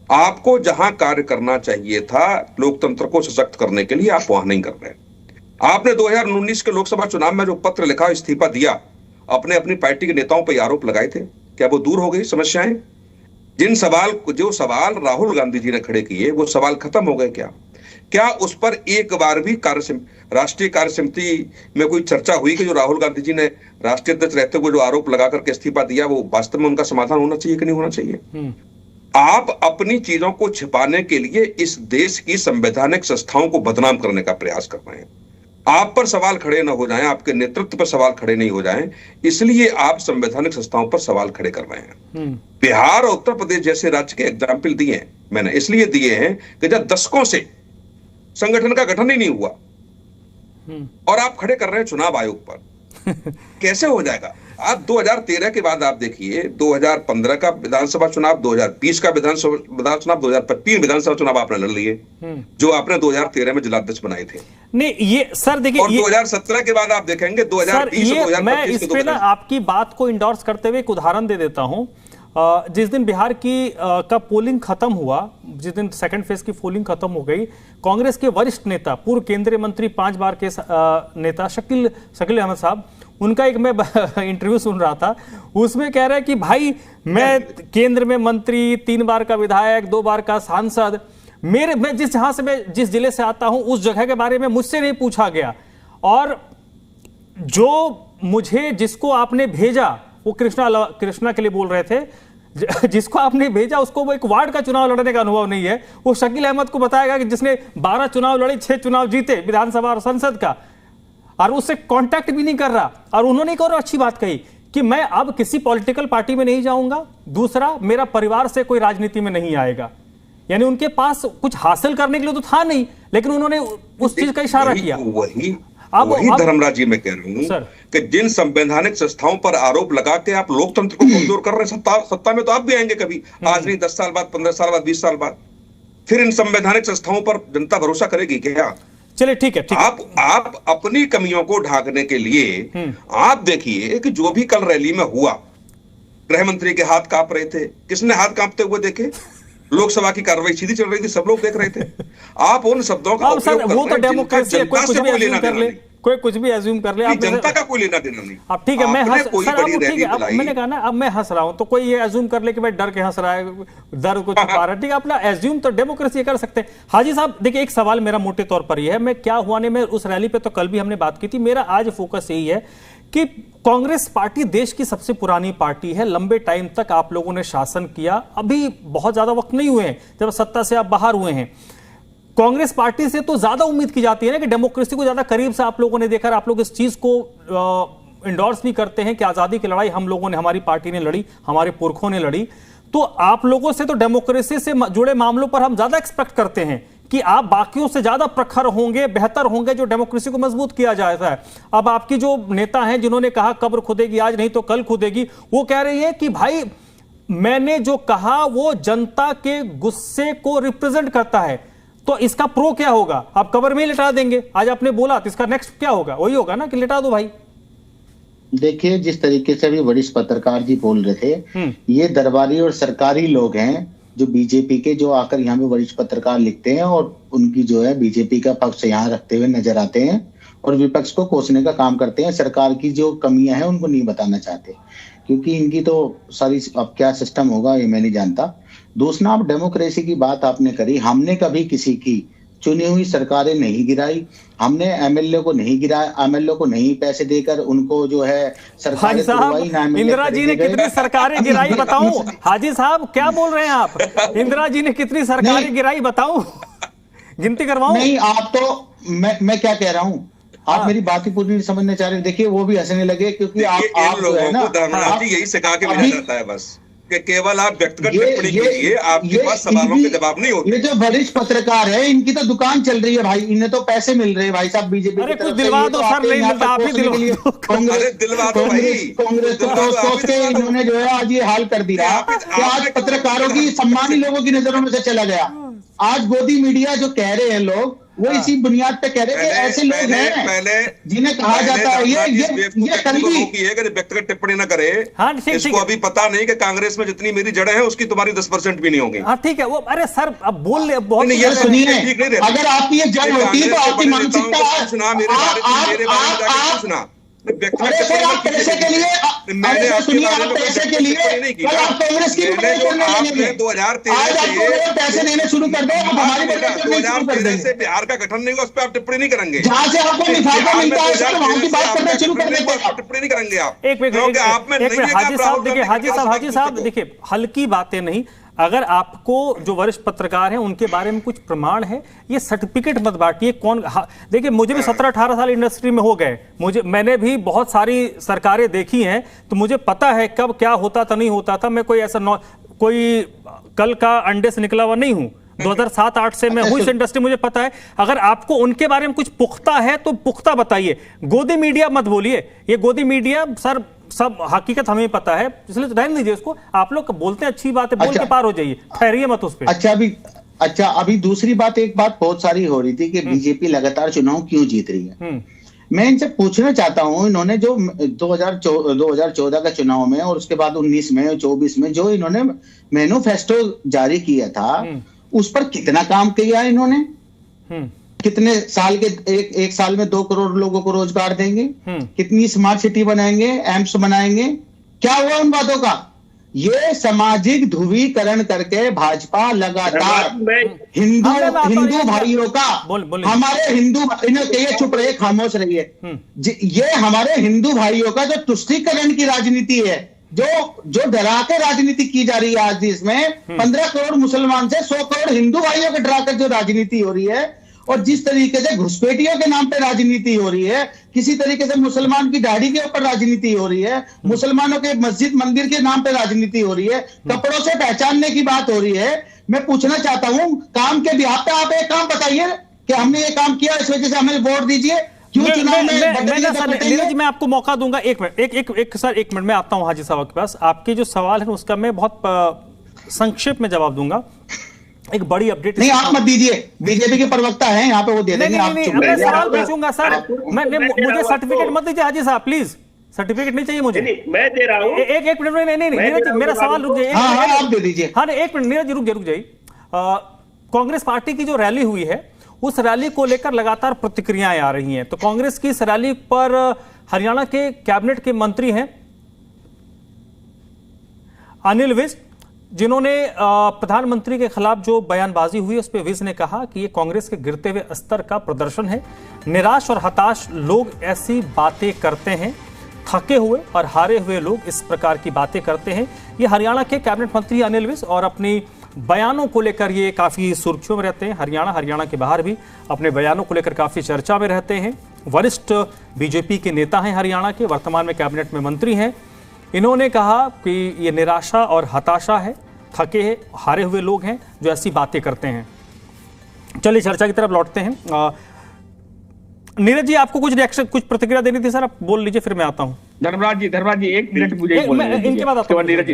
आपको जहां कार्य करना चाहिए था लोकतंत्र को सशक्त करने के लिए, आप वहां नहीं कर रहे। आपने 2019 के लोकसभा चुनाव में जो पत्र लिखा, इस्तीफा दिया, अपनी पार्टी के नेताओं पर आरोप लगाए थे, क्या वो दूर हो गई समस्याएं? जो सवाल राहुल गांधी जी ने खड़े किए वो सवाल खत्म हो गए क्या उस पर एक बार भी राष्ट्रीय कार्य समिति में कोई चर्चा हुई कि जो राहुल गांधी जी ने राष्ट्रीय अध्यक्ष रहते हुए जो आरोप लगा करके इस्तीफा दिया वो वास्तव में उनका समाधान होना चाहिए कि नहीं होना चाहिए? आप अपनी चीजों को छिपाने के लिए इस देश की संवैधानिक संस्थाओं को बदनाम करने का प्रयास कर रहे हैं। आप पर सवाल खड़े न हो जाएं, आपके नेतृत्व पर सवाल खड़े नहीं हो जाएं, इसलिए आप संवैधानिक संस्थाओं पर सवाल खड़े कर रहे हैं। बिहार और उत्तर प्रदेश जैसे राज्य के एग्जाम्पल दिए हैं मैंने, इसलिए दिए हैं कि जब दशकों से संगठन का गठन ही नहीं हुआ और आप खड़े कर रहे हैं चुनाव आयोग पर, कैसे हो जाएगा? आप 2013 के बाद आप देखिए 2015 का विधानसभा चुनाव, 2020 का विधानसभा चुनाव, 2025 विधानसभा चुनाव आपने लड़ लिए, जो आपने 2013 में जिलाध्यक्ष बनाए थे। नहीं ये सर देखिए, और 2017 के बाद आप देखेंगे 2020 और 2025 मैं इस पे ना आपकी बात को इंडोर्स करते हुए एक उदाहरण दे देता हूं। जिस दिन बिहार की का पोलिंग खत्म हुआ, जिस दिन सेकंड फेज की पोलिंग खत्म हो गई, कांग्रेस के वरिष्ठ नेता, पूर्व केंद्रीय मंत्री, 5 बार के नेता शकील अहमद साहब, उनका एक मैं इंटरव्यू सुन रहा था, उसमें कह रहे हैं कि भाई मैं केंद्र में मंत्री, 3 बार का विधायक, 2 बार का सांसद, मैं जिस जिले से आता हूं उस जगह के बारे में मुझसे नहीं पूछा गया, और जिसको आपने भेजा वो कृष्णा के लिए बोल रहे थे, जिसको आपने भेजा उसको वो एक वार्ड का चुनाव लड़ने का अनुभव नहीं है। वो शकील अहमद को बताएगा कि जिसने 12 चुनाव लड़े, 6 चुनाव जीते विधानसभा और संसद का, और उससे कांटेक्ट भी नहीं कर रहा। और उन्होंने एक और अच्छी बात कही कि मैं अब किसी पॉलिटिकल पार्टी में नहीं जाऊंगा, दूसरा मेरा परिवार से कोई राजनीति में नहीं आएगा। यानी उनके पास कुछ हासिल करने के लिए तो था नहीं, लेकिन उन्होंने उस चीज का इशारा किया। वही धर्मराज जी मैं कह रहा हूं कि जिन संवैधानिक संस्थाओं पर आरोप लगा के आप लोकतंत्र को कमजोर कर रहे हैं, सत्ता में तो आप भी आएंगे कभी, आज नहीं 10 साल बाद, 15 साल बाद, 20 साल बाद, फिर इन संवैधानिक संस्थाओं पर जनता भरोसा करेगी क्या? चलिए ठीक है, आप अपनी कमियों को ढांकने के लिए आप देखिए कि जो भी कल रैली में हुआ, गृह मंत्री के हाथ कांप रहे थे, किसने हाथ कांपते हुए देखे? लोकसभा की कार्रवाई सीधी चल रही थी, सब लोग देख रहे थे। आप उन शब्दों का उपयोग कर रहे हैं, वो तो डेमोक्रेसी है, कोई कुछ भी एज्यूम कर ले, कोई कुछ भी एज्यूम कर ले, जनता का कोई लेना देना नहीं। अब ठीक है, मैं हंस, सर अब ठीक है, अब मैंने कहा ना, अब मैं हंस रहा हूं तो कोई ये एज्यूम कर ले कि भाई डर के हंस रहा है, डर को छुपा रहा है, ठीक है, अपना एज्यूम तो डेमोक्रेसी कर सकते हैं। हाजी साहब देखिए, एक सवाल मेरा मोटे तौर पर यह है, मैं क्या हुआ ने में उस रैली पे तो कल भी हमने बात की थी, मेरा आज फोकस यही है कि कांग्रेस पार्टी देश की सबसे पुरानी पार्टी है, लंबे टाइम तक आप लोगों ने शासन किया, अभी बहुत ज्यादा वक्त नहीं हुए हैं जब सत्ता से आप बाहर हुए हैं। कांग्रेस पार्टी से तो ज्यादा उम्मीद की जाती है ना कि डेमोक्रेसी को ज्यादा करीब से आप लोगों ने देखा, आप लोग इस चीज को इंडोर्स भी करते हैं कि आजादी की लड़ाई हम लोगों ने, हमारी पार्टी ने लड़ी, हमारे पुरखों ने लड़ी, तो आप लोगों से तो डेमोक्रेसी से जुड़े मामलों पर हम ज्यादा एक्सपेक्ट करते हैं कि आप बाकियों से ज्यादा प्रखर होंगे, बेहतर होंगे, जो डेमोक्रेसी को मजबूत किया जाता है। अब आपकी जो नेता हैं जिन्होंने कहा कब्र खुदेगी आज नहीं तो कल खुदेगी, वो कह रही है कि भाई मैंने जो कहा वो जनता के गुस्से को रिप्रेजेंट करता है, तो इसका प्रो क्या होगा? आप कब्र में ही लिटा देंगे, आज आपने बोला तो इसका नेक्स्ट क्या होगा? वही होगा ना कि लिटा दो भाई। देखिए, जिस तरीके से अभी वरिष्ठ पत्रकार जी बोल रहे थे, ये दरबारी और सरकारी लोग हैं जो बीजेपी के, जो आकर यहाँ पे वरिष्ठ पत्रकार लिखते हैं और उनकी जो है बीजेपी का पक्ष यहाँ रखते हुए नजर आते हैं और विपक्ष को कोसने का काम करते हैं। सरकार की जो कमियां हैं उनको नहीं बताना चाहते, क्योंकि इनकी तो सारी, अब क्या सिस्टम होगा ये मैं नहीं जानता। दूसरा, आप डेमोक्रेसी की बात आपने करी, हमने कभी किसी की चुनी हुई सरकारें नहीं गिराई, हमने एमएलए को नहीं गिराया, एमएलए को नहीं पैसे देकर उनको जो है सरकार, इंदिरा जी ने कितनी सरकारें गिराई बताऊं? हाजी साहब क्या बोल रहे हैं आप? इंदिरा जी ने कितनी सरकारें गिराई बताऊं? गिनती करवाऊं? नहीं, आप तो मैं क्या कह रहा हूं, आप मेरी बात ही पूरी नहीं समझना चाह रहे। देखिए, वो भी हंसने लगे क्योंकि आप जो है ना, यही सिखा के भेजा जाता है बस कि केवल आप व्यक्तिगत टिप्पणी कीजिए, आपके पास सवालों के जवाब नहीं होते। ये जो वरिष्ठ पत्रकार है, इनकी तो दुकान चल रही है भाई, इन्हें तो पैसे मिल रहे हैं भाई साहब बीजेपी की तरफ से। दिलवा दो सर, नहीं मिलता आप ही दिलवा दो। कांग्रेस को सोच के इन्होंने जो है आज ये हाल कर दिया कि आज पत्रकारों की, सम्मानी लोगों की नजरों में से चला गया। आज गोदी मीडिया जो कह रहे हैं लोग, वो इसी बुनियाद पे कह रहे हैं कि ऐसे लोग हैं जिन्हें कहा जाता है ये कलगी है, व्यक्तिगत टिप्पणी न करे। इसको अभी पता नहीं कि कांग्रेस में जितनी मेरी जड़ें हैं उसकी तुम्हारी 10% भी नहीं होगी। हाँ ठीक है, वो अरे सर अब बोल ले बहुत। सुनिए, अगर आपकी ये जड़ होती है तो आपकी मानसिकता सुना मेरे सुना अरे सर, आप पैसे के लिए, सुनिए, आप पैसे के लिए आप कांग्रेस की पैसे देने शुरू कर दो, हमारी 2013 से बिहार का गठन नहीं हुआ, उस पर आप टिप्पणी नहीं करेंगे। जहाँ से आपको लिफाफा मिलता है वहाँ की बात करना शुरू कर देते हैं, टिप्पणी नहीं करेंगे आप। एक मिनट हाजी साहब देखिए, हाजी साहब देखिए, हल्की बातें नहीं, अगर आपको जो वरिष्ठ पत्रकार हैं उनके बारे में कुछ प्रमाण है, ये सर्टिफिकेट मत बांटिए। कौन, देखिए मुझे भी 17-18 साल इंडस्ट्री में हो गए, मैंने भी बहुत सारी सरकारें देखी हैं, तो मुझे पता है कब क्या होता था नहीं होता था। मैं कोई ऐसा कोई कल का अंडे से निकला हुआ नहीं हूं, 2007-8 से मैं हूं इस इंडस्ट्री, मुझे पता है। अगर आपको उनके बारे में कुछ पुख्ता है तो पुख्ता बताइए, गोदी मीडिया मत बोलिए। ये गोदी मीडिया सर सब हकीकत हमें पता है, इसलिए तो रहने दीजिए उसको। आप लोग बोलते हैं अच्छी बात है, बोल के पार हो जाइए, ठहरिए मत उस पर। अच्छा, अभी दूसरी बात, एक बात बहुत सारी हो रही थी कि बीजेपी लगातार चुनाव क्यों जीत रही है। मैं इनसे पूछना चाहता हूं, इन्होंने जो 2014 का चुनाव में और उसके बाद 19 में 24 में जो इन्होंने मैनिफेस्टो जारी किया था, उस पर कितना काम किया इन्होंने? कितने साल के, एक साल में 2 करोड़ लोगों को रोजगार देंगे, कितनी स्मार्ट सिटी बनाएंगे, एम्स बनाएंगे, क्या हुआ उन बातों का? ये सामाजिक ध्रुवीकरण करके भाजपा लगातार हिंदू भाइयों का, हमारे हिंदू, इन्हें चुप रहिए, खामोश रहिए, ये हमारे हिंदू भाइयों का जो तुष्टीकरण की राजनीति है, जो डरा के राजनीति की जा रही है आज देश में, 15 करोड़ मुसलमान से 100 करोड़ हिंदू भाइयों को डराकर जो राजनीति हो रही है, और जिस तरीके से घुसपैठियों के नाम पे राजनीति हो रही है, किसी तरीके से मुसलमान की दाढ़ी के ऊपर राजनीति हो रही है, मुसलमानों के मस्जिद मंदिर के नाम पे राजनीति हो रही है, कपड़ों से पहचानने की बात हो रही है। मैं पूछना चाहता हूं, काम के बिहाफ पे आप एक काम बताइए कि हमने ये काम किया, इस वजह से हमें वोट दीजिए। क्यों चुनाव में नीरज, मैं आपको मौका दूंगा। एक मिनट सर, एक मिनट में आता हूं हाजी साहब के पास। आपके जो सवाल है उसका मैं बहुत संक्षेप में जवाब दूंगा। एक बड़ी अपडेट नहीं, आप मत दीजिए, बीजेपी के प्रवक्ता हैं यहाँ पे, वो दे देंगे। मैं सवाल पूछूंगा सर, मुझे सर्टिफिकेट मत दीजिए हाजी साहब, प्लीज। सर्टिफिकेट नहीं चाहिए मुझे। मैं दे रहा हूँ। एक मिनट में, नहीं नीरज, मेरा सवाल रुक जाइए। हाँ, आप दे दीजिए। हाँ, एक मिनट नीरज, रुक जाइए। कांग्रेस पार्टी की जो रैली हुई है, उस रैली को लेकर लगातार प्रतिक्रियाएं आ रही हैं। तो कांग्रेस की इस रैली पर हरियाणा के कैबिनेट के मंत्री हैं अनिल विज, जिन्होंने प्रधानमंत्री के खिलाफ जो बयानबाजी हुई उस पर विज ने कहा कि ये कांग्रेस के गिरते हुए स्तर का प्रदर्शन है। निराश और हताश लोग ऐसी बातें करते हैं, थके हुए और हारे हुए लोग इस प्रकार की बातें करते हैं। ये हरियाणा के कैबिनेट मंत्री अनिल विज, और अपनी बयानों को लेकर ये काफी सुर्खियों में रहते हैं। हरियाणा के बाहर भी अपने बयानों को लेकर काफी चर्चा में रहते हैं। वरिष्ठ बीजेपी के नेता हैं हरियाणा के, वर्तमान में कैबिनेट में मंत्री हैं। इन्होंने कहा कि ये निराशा और हताशा है, थके हारे हुए लोग हैं जो ऐसी बातें करते हैं। चलिए चर्चा की तरफ लौटते हैं। नीरज जी, आपको कुछ रिएक्शन, कुछ प्रतिक्रिया देनी थी सर, आप बोल लीजिए, फिर मैं आता हूं। धर्मराज जी 1 मिनट मुझे इनके बाद आता हूं। नीरज जी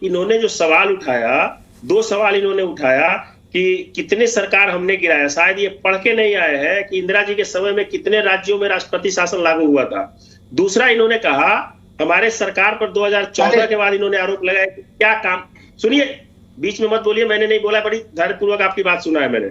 इन्होंने जो सवाल उठाया, 2 सवाल इन्होंने उठाया कि कितने सरकार हमने गिराया। शायद ये पढ़ के नहीं आए हैं कि इंदिरा जी के समय में कितने राज्यों में राष्ट्रपति शासन लागू हुआ था। दूसरा, इन्होंने कहा हमारे सरकार पर 2014 के बाद इन्होंने आरोप लगाया कि क्या काम। सुनिए, बीच में मत बोलिए, मैंने नहीं बोला, बड़ी धैर्यपूर्वक आपकी बात सुना है मैंने।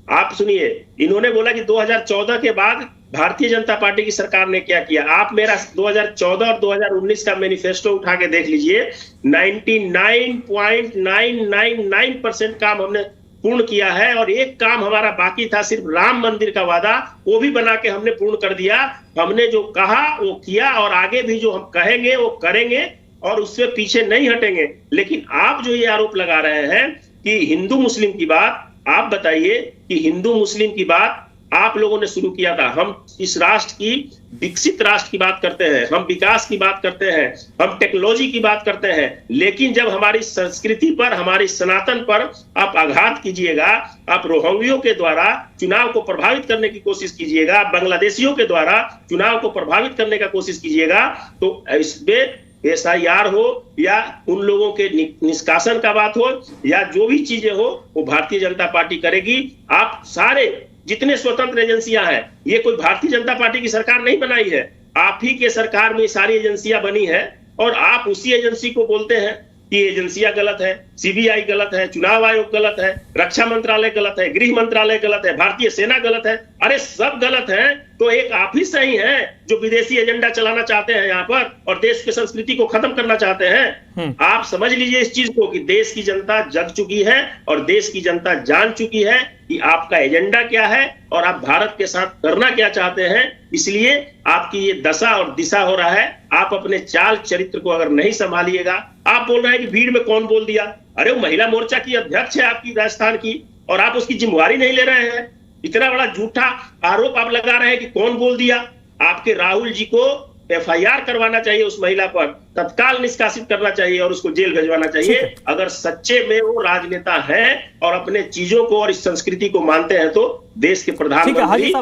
आप सुनिए, इन्होंने बोला कि 2014 के बाद भारतीय जनता पार्टी की सरकार ने क्या किया। आप मेरा 2014 और 2019 का मैनिफेस्टो उठा के देख लीजिए। 99.999% काम हमने पूर्ण किया है, और एक काम हमारा बाकी था, सिर्फ राम मंदिर का वादा, वो भी बना के हमने पूर्ण कर दिया। हमने जो कहा वो किया, और आगे भी जो हम कहेंगे वो करेंगे, और उससे पीछे नहीं हटेंगे। लेकिन आप जो ये आरोप लगा रहे हैं कि हिंदू मुस्लिम की बात, आप बताइए कि हिंदू मुस्लिम की बात आप लोगों ने शुरू किया था। हम इस राष्ट्र की, विकसित राष्ट्र की बात करते हैं, हम विकास की बात करते हैं, हम टेक्नोलॉजी की बात करते हैं। लेकिन जब हमारी संस्कृति पर, हमारी सनातन पर आप आघात कीजिएगा, आप रोहिंग्यों के द्वारा चुनाव को प्रभावित करने की कोशिश कीजिएगा, बांग्लादेशियों के द्वारा चुनाव को प्रभावित करने का कोशिश कीजिएगा, तो इसमें SIR हो या उन लोगों के निष्कासन का बात हो या जो भी चीजें हो, वो भारतीय जनता पार्टी करेगी। आप सारे जितने स्वतंत्र एजेंसियां हैं, ये कोई भारतीय जनता पार्टी की सरकार नहीं बनाई है, आप ही के सरकार में सारी एजेंसियां बनी है, और आप उसी एजेंसी को बोलते हैं कि एजेंसियां गलत है, CBI गलत है, चुनाव आयोग गलत है, रक्षा मंत्रालय गलत है, गृह मंत्रालय गलत है, भारतीय सेना गलत है। अरे सब गलत है, तो एक आप ही सही हैं जो विदेशी एजेंडा चलाना चाहते हैं यहाँ पर, और देश की संस्कृति को खत्म करना चाहते हैं। आप समझ लीजिए इस चीज को कि देश की जनता जग चुकी है, और देश की जनता जान चुकी है कि आपका एजेंडा क्या है और आप भारत के साथ करना क्या चाहते हैं। इसलिए आपकी ये दशा और दिशा हो रहा है। आप अपने चाल चरित्र को अगर नहीं संभालिएगा, आप बोल रहे हैं कि भीड़ में कौन बोल दिया। अरे वो महिला मोर्चा की अध्यक्ष है आपकी राजस्थान की, और आप उसकी जिम्मेवारी नहीं ले रहे हैं। इतना बड़ा झूठा आरोप आप लगा रहे हैं कि कौन बोल दिया। आपके राहुल जी को FIR करवाना चाहिए उस महिला पर, तत्काल निष्कासित करना चाहिए और उसको जेल भेजवाना चाहिए। अगर सच्चे में वो राजनेता हैं और अपने चीजों को और इस संस्कृति को मानते हैं, तो देश के प्रधानमंत्री। हाजी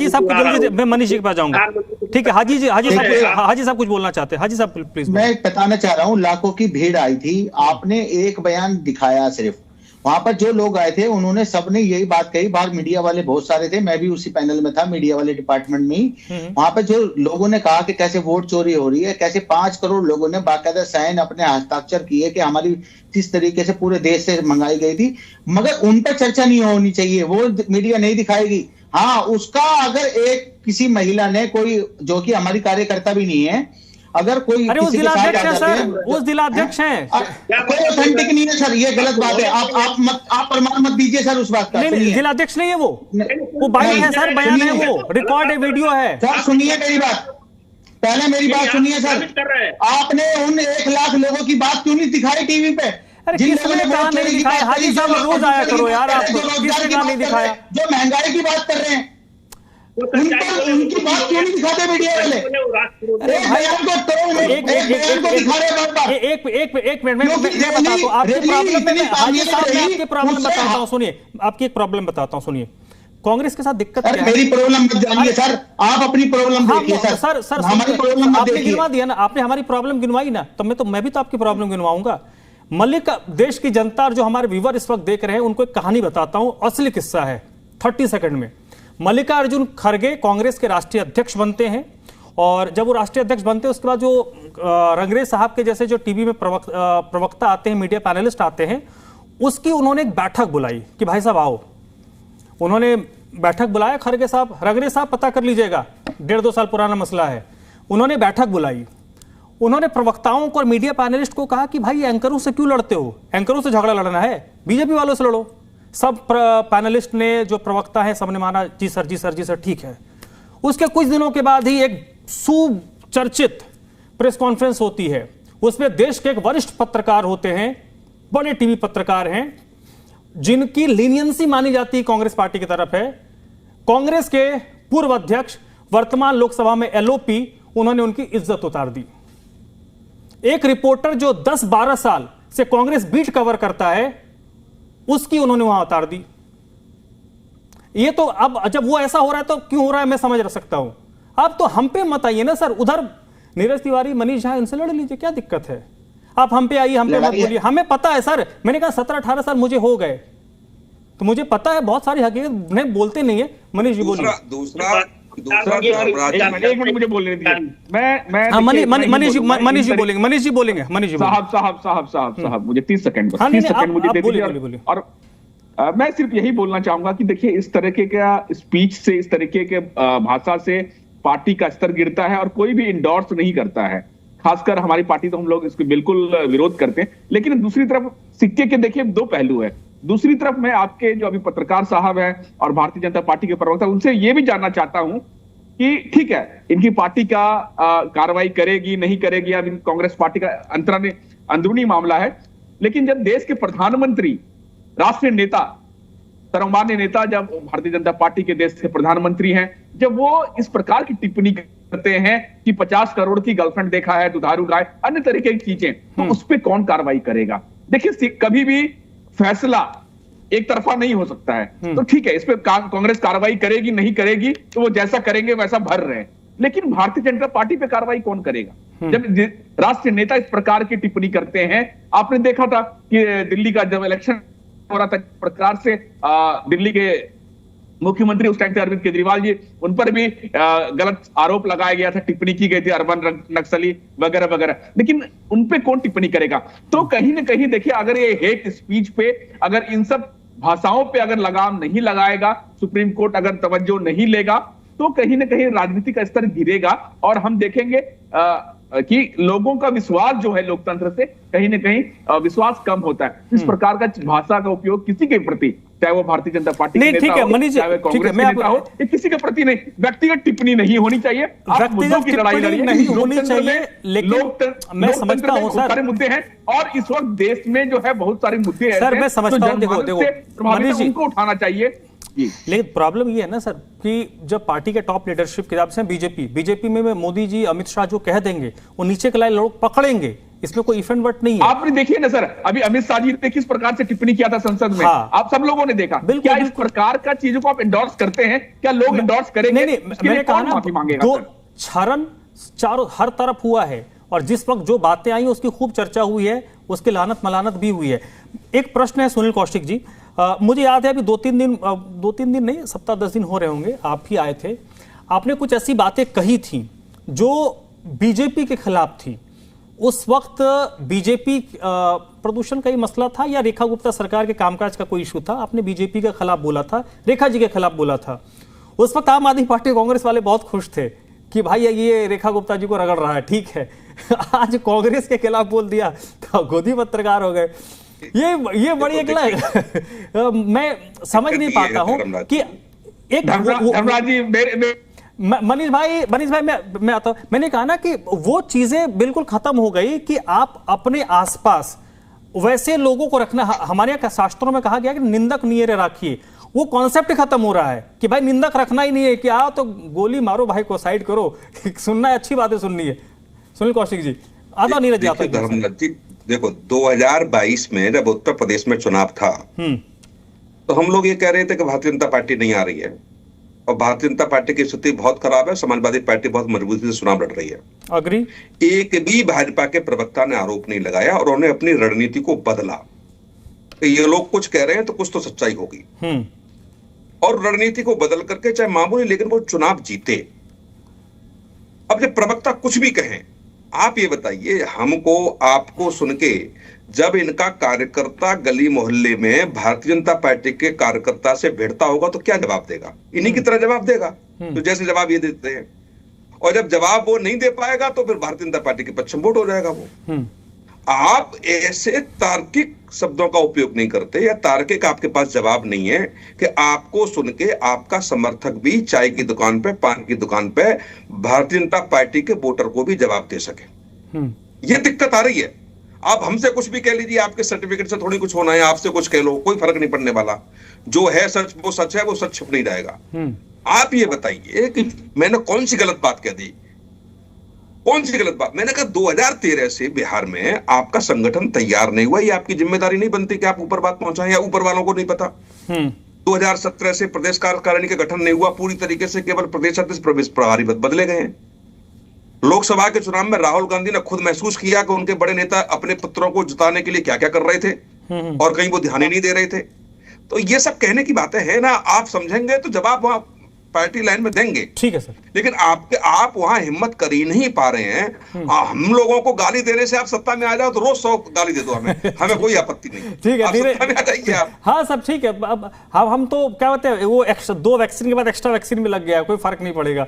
साहब को जल्दी, मैं मनीष जी के पास जाऊंगा। ठीक है, हाजी साहब कुछ बोलना चाहते हैं। हाजी साहब प्लीज। मैं बताना चाह रहा हूँ, लाखों की भीड़ आई थी, आपने एक बयान दिखाया सिर्फ। वहां पर जो लोग आए थे उन्होंने सबने यही बात कही। बाहर मीडिया वाले बहुत सारे थे, मैं भी उसी पैनल में था, मीडिया वाले डिपार्टमेंट में ही। वहां पर जो लोगों ने कहा कि कैसे वोट चोरी हो रही है, कैसे 5 करोड़ लोगों ने बाकायदा साइन अपने हस्ताक्षर किए कि हमारी किस तरीके से पूरे देश से मंगाई गई थी, मगर उन पर चर्चा नहीं होनी चाहिए, वो मीडिया नहीं दिखाएगी। हाँ, उसका अगर एक किसी महिला ने, कोई जो कि हमारी कार्यकर्ता भी नहीं है, अगर कोई उस जिलाध्यक्ष है सर, उस जिलाध्यक्ष हैं, कोई ऑथेंटिक नहीं है सर, ये गलत बात है। आप प्रमाण मत दीजिए सर उस बात का। नहीं, जिलाध्यक्ष नहीं है वो बयान है सर, बयान है, वो रिकॉर्ड है, वीडियो है सर। सुनिए मेरी बात, पहले मेरी बात सुनिए सर। आपने उन 1 लाख लोगों की बात क्यों नहीं दिखाई टीवी पे? किसने कहा नहीं दिखाया? हाजी साहब रोज आया करो यार, आप किसने कहा नहीं दिखाया? जो महंगाई की बात कर रहे हैं, उनकी बात क्यों नहीं दिखाते मीडिया वाले? एक मिनट मैं बताता हूँ आपकी प्रॉब्लम में। हाजी साहब मैं आपकी प्रॉब्लम बताता हूँ, सुनिए, आपकी एक प्रॉब्लम बताता हूँ, सुनिए। कांग्रेस के साथ दिक्कत सर क्या है? मेरी प्रॉब्लम मत जानिए सर, आप अपनी प्रॉब्लम देखिए सर, हमारी प्रॉब्लम मत आपने देखिए। गिनवा दिया ना, आपने हमारी प्रॉब्लम गिनवाई ना, तो मैं भी तो आपकी प्रॉब्लम गिनवाऊंगा। मल्लिका, देश की जनता और जो हमारे व्यूवर इस वक्त देख रहे हैं उनको एक कहानी बताता हूं, असली किस्सा है, 30 सेकंड में। मल्लिकार्जुन खड़गे कांग्रेस के राष्ट्रीय अध्यक्ष बनते हैं, और जब वो राष्ट्रीय अध्यक्ष बनते हैं उसके बाद जो रंगरेज साहब के जैसे जो टीवी में प्रवक्ता आते हैं, मीडिया पैनलिस्ट आते हैं, उसकी उन्होंने एक बैठक बुलाई कि भाई साहब आओ। उन्होंने बैठक बुलाया, खड़गे साहब, रंगरेज साहब पता कर लीजिएगा, 1.5-2 साल पुराना मसला है। उन्होंने बैठक बुलाई, उन्होंने प्रवक्ताओं को और मीडिया पैनलिस्ट को कहा कि भाई एंकरों से क्यों लड़ते हो, एंकरों से झगड़ा लड़ना है, बीजेपी वालों से लड़ो। सब पैनलिस्ट ने, जो प्रवक्ता है, सबने माना जी सर, जी सर, जी सर, ठीक है। उसके कुछ दिनों के बाद ही एक सुचर्चित प्रेस कॉन्फ्रेंस होती है, उसमें देश के एक वरिष्ठ पत्रकार होते हैं, बड़े टीवी पत्रकार हैं, जिनकी लीनियंसी मानी जाती है कांग्रेस पार्टी की तरफ है। कांग्रेस के पूर्व अध्यक्ष, वर्तमान लोकसभा में एलओपी, उन्होंने उनकी इज्जत उतार दी। एक रिपोर्टर जो 10-12 साल से कांग्रेस बीट कवर करता है, उसकी उन्होंने वहां उतार दी। ये तो अब जब वो ऐसा हो रहा है तो क्यों हो रहा है मैं समझ सकता हूं। आप तो हम पे मत आइए ना सर, उधर नीरज तिवारी, मनीष झा, इनसे लड़ लीजिए, क्या दिक्कत है। आप हम पे आइए, हम पे मत बोलिए। हमें पता है सर, मैंने कहा 17-18 साल मुझे हो गए, तो मुझे पता है बहुत सारी हकीकत नहीं बोलते नहीं है। मनीष जी बोलिए। दूसरा एक मिनट मुझे बोलने दीजिए। मनीष जी बोलेंगे। साहब मुझे 30 सेकंड बस, 30 सेकंड मुझे दे दीजिए। और मैं सिर्फ यही बोलना चाहूंगा कि देखिए, इस तरीके का स्पीच से, इस तरीके के भाषा से पार्टी का स्तर गिरता है और कोई भी इंडोर्स नहीं करता है। खासकर हमारी पार्टी तो हम लोग इसको बिल्कुल विरोध करते हैं, लेकिन दूसरी तरफ सिक्के के देखिए 2 पहलू है। दूसरी तरफ मैं आपके जो अभी पत्रकार साहब हैं और भारतीय जनता पार्टी के प्रवक्ता, उनसे यह भी जानना चाहता हूं कि ठीक है, इनकी पार्टी का कार्रवाई करेगी नहीं करेगी, अब कांग्रेस पार्टी का अंदरूनी मामला है, लेकिन जब देश के प्रधानमंत्री, राष्ट्रीय नेता, सर्वमान्य नेता, जब भारतीय जनता पार्टी के देश के प्रधानमंत्री हैं, जब वो इस प्रकार की टिप्पणी करते हैं कि 50 करोड़ की गर्लफ्रेंड देखा है, दुधारू गाय, अन्य तरीके की चीजें, तो उस पर कौन कार्रवाई करेगा। देखिए, कभी भी फैसला एक तरफा नहीं हो सकता है। तो ठीक है, इस पे कांग्रेस कार्रवाई करेगी नहीं करेगी, तो वो जैसा करेंगे वैसा भर रहे हैं, लेकिन भारतीय जनता पार्टी पे कार्रवाई कौन करेगा जब राष्ट्रीय नेता इस प्रकार की टिप्पणी करते हैं। आपने देखा था कि दिल्ली का जब इलेक्शन हो रहा था, प्रकार से दिल्ली के मुख्यमंत्री उस टाइम थे अरविंद केजरीवाल जी, उन पर भी गलत आरोप लगाया गया था, टिप्पणी की गई थी, अर्बन नक्सली वगैरह वगैरह, लेकिन उन पे कौन टिप्पणी करेगा। तो कहीं ना कहीं देखिए, अगर ये हेट स्पीच पे, अगर इन सब भाषाओं पे अगर लगाम नहीं लगाएगा, सुप्रीम कोर्ट अगर तवज्जो नहीं लेगा, तो कहीं ना कहीं राजनीति का स्तर गिरेगा और हम देखेंगे कि लोगों का विश्वास जो है लोकतंत्र से कहीं ना कहीं विश्वास कम होता है। इस प्रकार का भाषा का उपयोग किसी के प्रति, चाहे वो भारतीय जनता पार्टी के नेता हो, चाहे वो कांग्रेस के नेता हो, किसी के प्रति नहीं, व्यक्तिगत टिप्पणी नहीं होनी चाहिए। आप मुद्दों की लड़ाई लड़िए, नहीं होनी चाहिए, लेकिन मैं समझता हूं सर, सारे मुद्दे हैं और इस वक्त देश में जो है बहुत सारे मुद्दे हैं सर, मैं समझता हूं, देखो मनीष जी, उनको उठाना चाहिए। लेकिन प्रॉब्लम ये है ना सर कि जब पार्टी के टॉप लीडरशिप के हिसाब से बीजेपी में मोदी जी, अमित शाह जो कह देंगे वो नीचे के लाए लोग पकड़ेंगे, इसमें कोई इफ एंड बट नहीं है। आपने देखिए ना सर, अभी अमित शाह जी ने किस प्रकार से टिप्पणी किया था संसद में, हाँ। आप सब लोगों ने देखा। क्या इस प्रकार का चीजों को आप एंडोर्स करते हैं? क्या लोग एंडोर्स करेंगे? नहीं, मैंने कहा ना, दो क्षरण चारों हर तरफ हुआ है और जिस वक्त जो बातें आई उसकी खूब चर्चा हुई है, उसकी लानत मलानत भी हुई है। एक प्रश्न है सुनील कौशिक जी, मुझे याद है अभी 2-3 दिन नहीं, 7-10 दिन हो रहे होंगे, आप ही आए थे, आपने कुछ ऐसी बातें कही थी जो बीजेपी के खिलाफ थी। उस वक्त बीजेपी प्रदूषण का ही मसला था या रेखा गुप्ता सरकार के कामकाज का कोई इशू था, आपने बीजेपी के खिलाफ बोला था, रेखा जी के खिलाफ बोला था। उस वक्त आम आदमी पार्टी कांग्रेस वाले बहुत खुश थे कि भाई ये रेखा गुप्ता जी को रगड़ रहा है, ठीक है। आज कांग्रेस के खिलाफ बोल दिया तो गोदी पत्रकार हो गए। ये बड़ी एक मैं समझ नहीं पाता हूं कि एक धर्मराज जी, मनीष भाई मैं आता हूं। मैंने कहा ना कि वो चीजें बिल्कुल खत्म हो गई कि आप अपने आसपास वैसे लोगों को रखना, हमारे यहाँ शास्त्रों में कहा गया कि निंदक नियरे राखिए, वो कॉन्सेप्ट खत्म हो रहा है कि भाई निंदक रखना ही नहीं है, कि आओ तो गोली मारो भाई को, साइड करो, सुनना है अच्छी बातें सुननी है। सुनील कौशिक जी आता नीरज जी, देखो 2022 में जब उत्तर प्रदेश में चुनाव था, तो हम लोग ये कह रहे थे कि भारतीय जनता पार्टी नहीं आ रही है और भारतीय जनता पार्टी की स्थिति बहुत खराब है, समाजवादी पार्टी बहुत मजबूती से चुनाव लड़ रही है। अग्री। एक भी भाजपा के प्रवक्ता ने आरोप नहीं लगाया और उन्होंने अपनी रणनीति को बदला। तो ये लोग कुछ कह रहे हैं तो कुछ तो सच्चाई होगी, और रणनीति को बदल करके चाहे मामूली लेकिन वो चुनाव जीते। अब जब प्रवक्ता कुछ भी कहें, आप ये बताइए हमको आपको सुन के जब इनका कार्यकर्ता गली मोहल्ले में भारतीय जनता पार्टी के कार्यकर्ता से भिड़ता होगा तो क्या जवाब देगा? इन्हीं की तरह जवाब देगा तो जैसे जवाब ये देते हैं। और जब जवाब वो नहीं दे पाएगा तो फिर भारतीय जनता पार्टी के पक्ष में वोट हो जाएगा वो। आप ऐसे तार्किक शब्दों का उपयोग नहीं करते या तार्किक आपके पास जवाब नहीं है कि आपको सुन के आपका समर्थक भी चाय की दुकान पे, पान की दुकान पे भारतीय जनता पार्टी के वोटर को भी जवाब दे सके। ये दिक्कत आ रही है। आप हमसे कुछ भी कह लीजिए, आपके सर्टिफिकेट से थोड़ी कुछ होना है, आपसे कुछ कह लो, कोई फर्क नहीं पड़ने वाला। जो है सच वो सच है, वो सच छुप नहीं जाएगा। आप ये बताइए कि मैंने कौन सी गलत बात कह दी? कौन सी गलत बात? मैंने कहा 2013 से बिहार में आपका संगठन तैयार नहीं हुआ, ये आपकी जिम्मेदारी नहीं बनती कि आप ऊपर बात पहुंचाएं, या ऊपर वालों को नहीं पता। 2017 से प्रदेश कार्यकारिणी का गठन नहीं हुआ पूरी तरीके से, केवल प्रदेश अध्यक्ष, प्रदेश प्रभारी बदले गए हैं। लोकसभा के चुनाव में राहुल गांधी ने खुद महसूस किया कि उनके बड़े नेता अपने पुत्रों को जिताने के लिए क्या क्या कर रहे थे और कहीं वो ध्यान ही नहीं दे रहे थे। तो ये सब कहने की बातें है ना, आप समझेंगे तो जवाब वहां पार्टी लाइन में देंगे। ठीक है सर। लेकिन आप वहां हिम्मत कर ही नहीं पा रहे हैं। हम लोगों को गाली देने से आप सत्ता में आ जाओ तो रोज 100 गाली दे दो हमें कोई आपत्ति नहीं। ठीक है, सत्ता में आ जाइए आप। हाँ सब ठीक है। अब हम तो क्या होते हैं, वो 2 वैक्सीन के बाद एक्स्ट्रा वैक्सीन में लग गया, कोई फर्क नहीं पड़ेगा।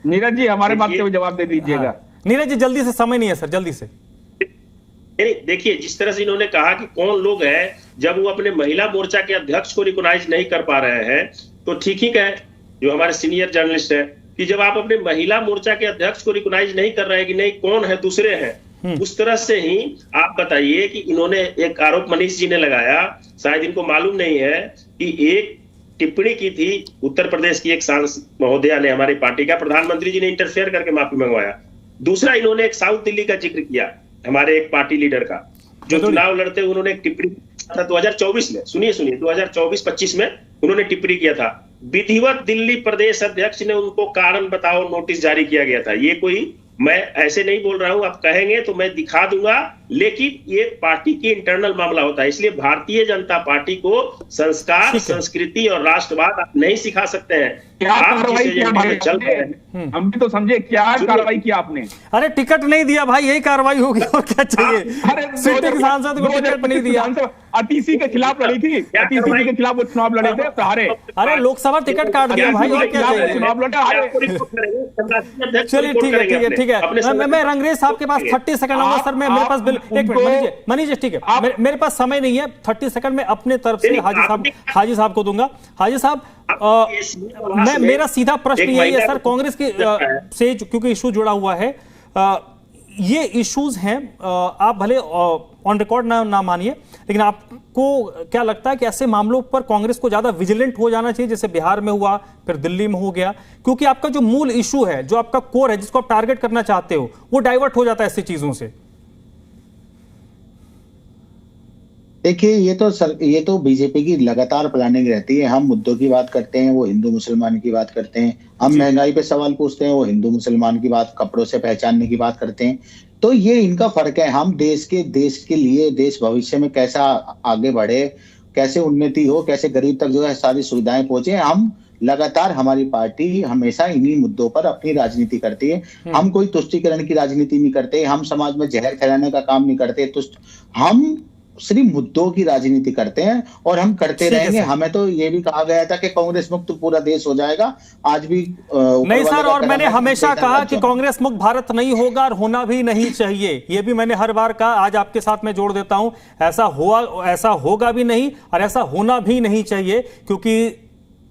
नीरज जी हमारे बात के जवाब दे दीजिएगा। नीरज जी जल्दी से, समय नहीं है सर, जल्दी से। देखिए जिस तरह से इन्होंने कहा कि कौन लोग हैं, जब वो अपने महिला मोर्चा के अध्यक्ष को रिकॉग्नाइज नहीं कर पा रहे हैं तो ठीक ही है, जो हमारे सीनियर जर्नलिस्ट है, कि जब आप अपने महिला मोर्चा के अध्यक्ष को रिकॉग्नाइज नहीं कर रहे हैं कि नहीं कौन है, दूसरे हैं, उस तरह से ही आप बताइए कि इन्होंने एक आरोप मनीष जी ने लगाया, शायद इनको मालूम नहीं है कि एक टिप्पणी की थी उत्तर प्रदेश की एक सांसद महोदया ने, हमारी पार्टी का, प्रधानमंत्री जी ने इंटरफेयर करके माफी मंगवाया। दूसरा, इन्होंने एक साउथ दिल्ली का जिक्र किया, हमारे एक पार्टी लीडर का, जो चुनाव लड़ते हुए उन्होंने एक टिप्पणी था 2024 में, सुनिए 2024-25 में उन्होंने टिप्पणी किया था। विधिवत दिल्ली प्रदेश अध्यक्ष ने उनको कारण बताओ नोटिस जारी किया गया था। ये कोई, मैं ऐसे नहीं बोल रहा हूं, आप कहेंगे तो मैं दिखा दूंगा, लेकिन ये पार्टी की इंटरनल मामला होता है। इसलिए भारतीय जनता पार्टी को संस्कार, संस्कृति और राष्ट्रवाद आप नहीं सिखा सकते हैं। क्या कार्रवाई किया भाई? चल रहे हैं, हम भी तो समझे क्या कार्रवाई किया आपने? अरे टिकट नहीं दिया भाई, यही कार्रवाई होगी और क्या चाहिए? सिटिंग सांसद को टिकट नहीं दिया। अतीसी के खिलाफ लड़ी थी, अतीसी के खिलाफ वो चुनाव लड़े थे, हारे। अरे लोकसभा टिकट काट दिया भाई, और क्या चाहिए? चुनाव लड़े, हारे। चलिए ठीक है। मैं रंगरेज साहब के पास 30 सेकंड आऊंगा सर। मैं, मेरे पास बिल, एक मिनट मनीष जी, ठीक है, मेरे पास समय नहीं है, 30 सेकंड में अपने तरफ से हाजी साहब को दूंगा। हाजी साहब, मेरा सीधा प्रश्न यही है सर, कांग्रेस की से क्योंकि इशू जुड़ा हुआ है, ये इश्यूज हैं, आप भले ऑन रिकॉर्ड ना मानिए, लेकिन आपको क्या लगता है कि ऐसे मामलों पर कांग्रेस को ज्यादा विजिलेंट हो जाना चाहिए, जैसे बिहार में हुआ, फिर दिल्ली में हो गया, क्योंकि आपका जो मूल इशू है, जो आपका कोर है, जिसको आप टारगेट करना चाहते हो, वो डाइवर्ट हो जाता है ऐसी चीजों से? देखिए, ये तो बीजेपी की लगातार प्लानिंग रहती है। हम मुद्दों की बात करते हैं, वो हिंदू मुसलमान की बात करते हैं। हम महंगाई पे सवाल पूछते हैं, वो हिंदू मुसलमान की बात, कपड़ों से पहचानने की बात करते हैं। तो ये इनका फर्क है। हम देश के लिए, देश भविष्य में कैसा आगे बढ़े, कैसे उन्नति हो, कैसे गरीब तक जो है सारी सुविधाएं पहुंचे, हम लगातार, हमारी पार्टी हमेशा इन्हीं मुद्दों पर अपनी राजनीति करती है। हम कोई तुष्टीकरण की राजनीति नहीं करते, हम समाज में जहर फैलाने का काम नहीं करते। हम सिर्फ मुद्दों की राजनीति करते हैं और हम करते रहेंगे। हमें तो ये भी कहा गया था कि कांग्रेस मुक्त पूरा देश हो जाएगा, आज भी नहीं सर, और मैंने हमेशा कहा कि कांग्रेस मुक्त भारत नहीं होगा और होना भी नहीं चाहिए। ये भी मैंने हर बार कहा, आज आपके साथ मैं जोड़ देता हूं, ऐसा होगा भी नहीं और ऐसा होना भी नहीं चाहिए, क्योंकि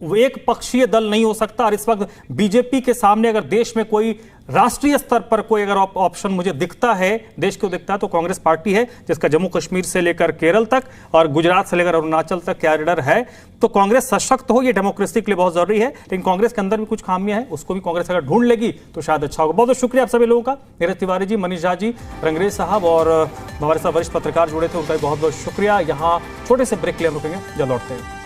एक पक्षीय दल नहीं हो सकता। और इस वक्त बीजेपी के सामने अगर देश में कोई राष्ट्रीय स्तर पर कोई अगर ऑप्शन मुझे दिखता है, देश को दिखता है, तो कांग्रेस पार्टी है, जिसका जम्मू कश्मीर से लेकर केरल तक और गुजरात से लेकर अरुणाचल तक कैडर है। तो कांग्रेस सशक्त हो, ये डेमोक्रेसी के लिए बहुत जरूरी है। लेकिन कांग्रेस के अंदर भी कुछ खामियां हैं, उसको भी कांग्रेस अगर ढूंढ लेगी तो शायद अच्छा होगा। बहुत बहुत शुक्रिया आप सभी लोगों का, नीरज तिवारी जी, मनीष झा जी, रंगरेज साहब और हमारे साथ वरिष्ठ पत्रकार जुड़े थे, उनका भी बहुत बहुत शुक्रिया। यहाँ छोटे से ब्रेक ले हम रुकेंगे, जल्द लौटते हैं।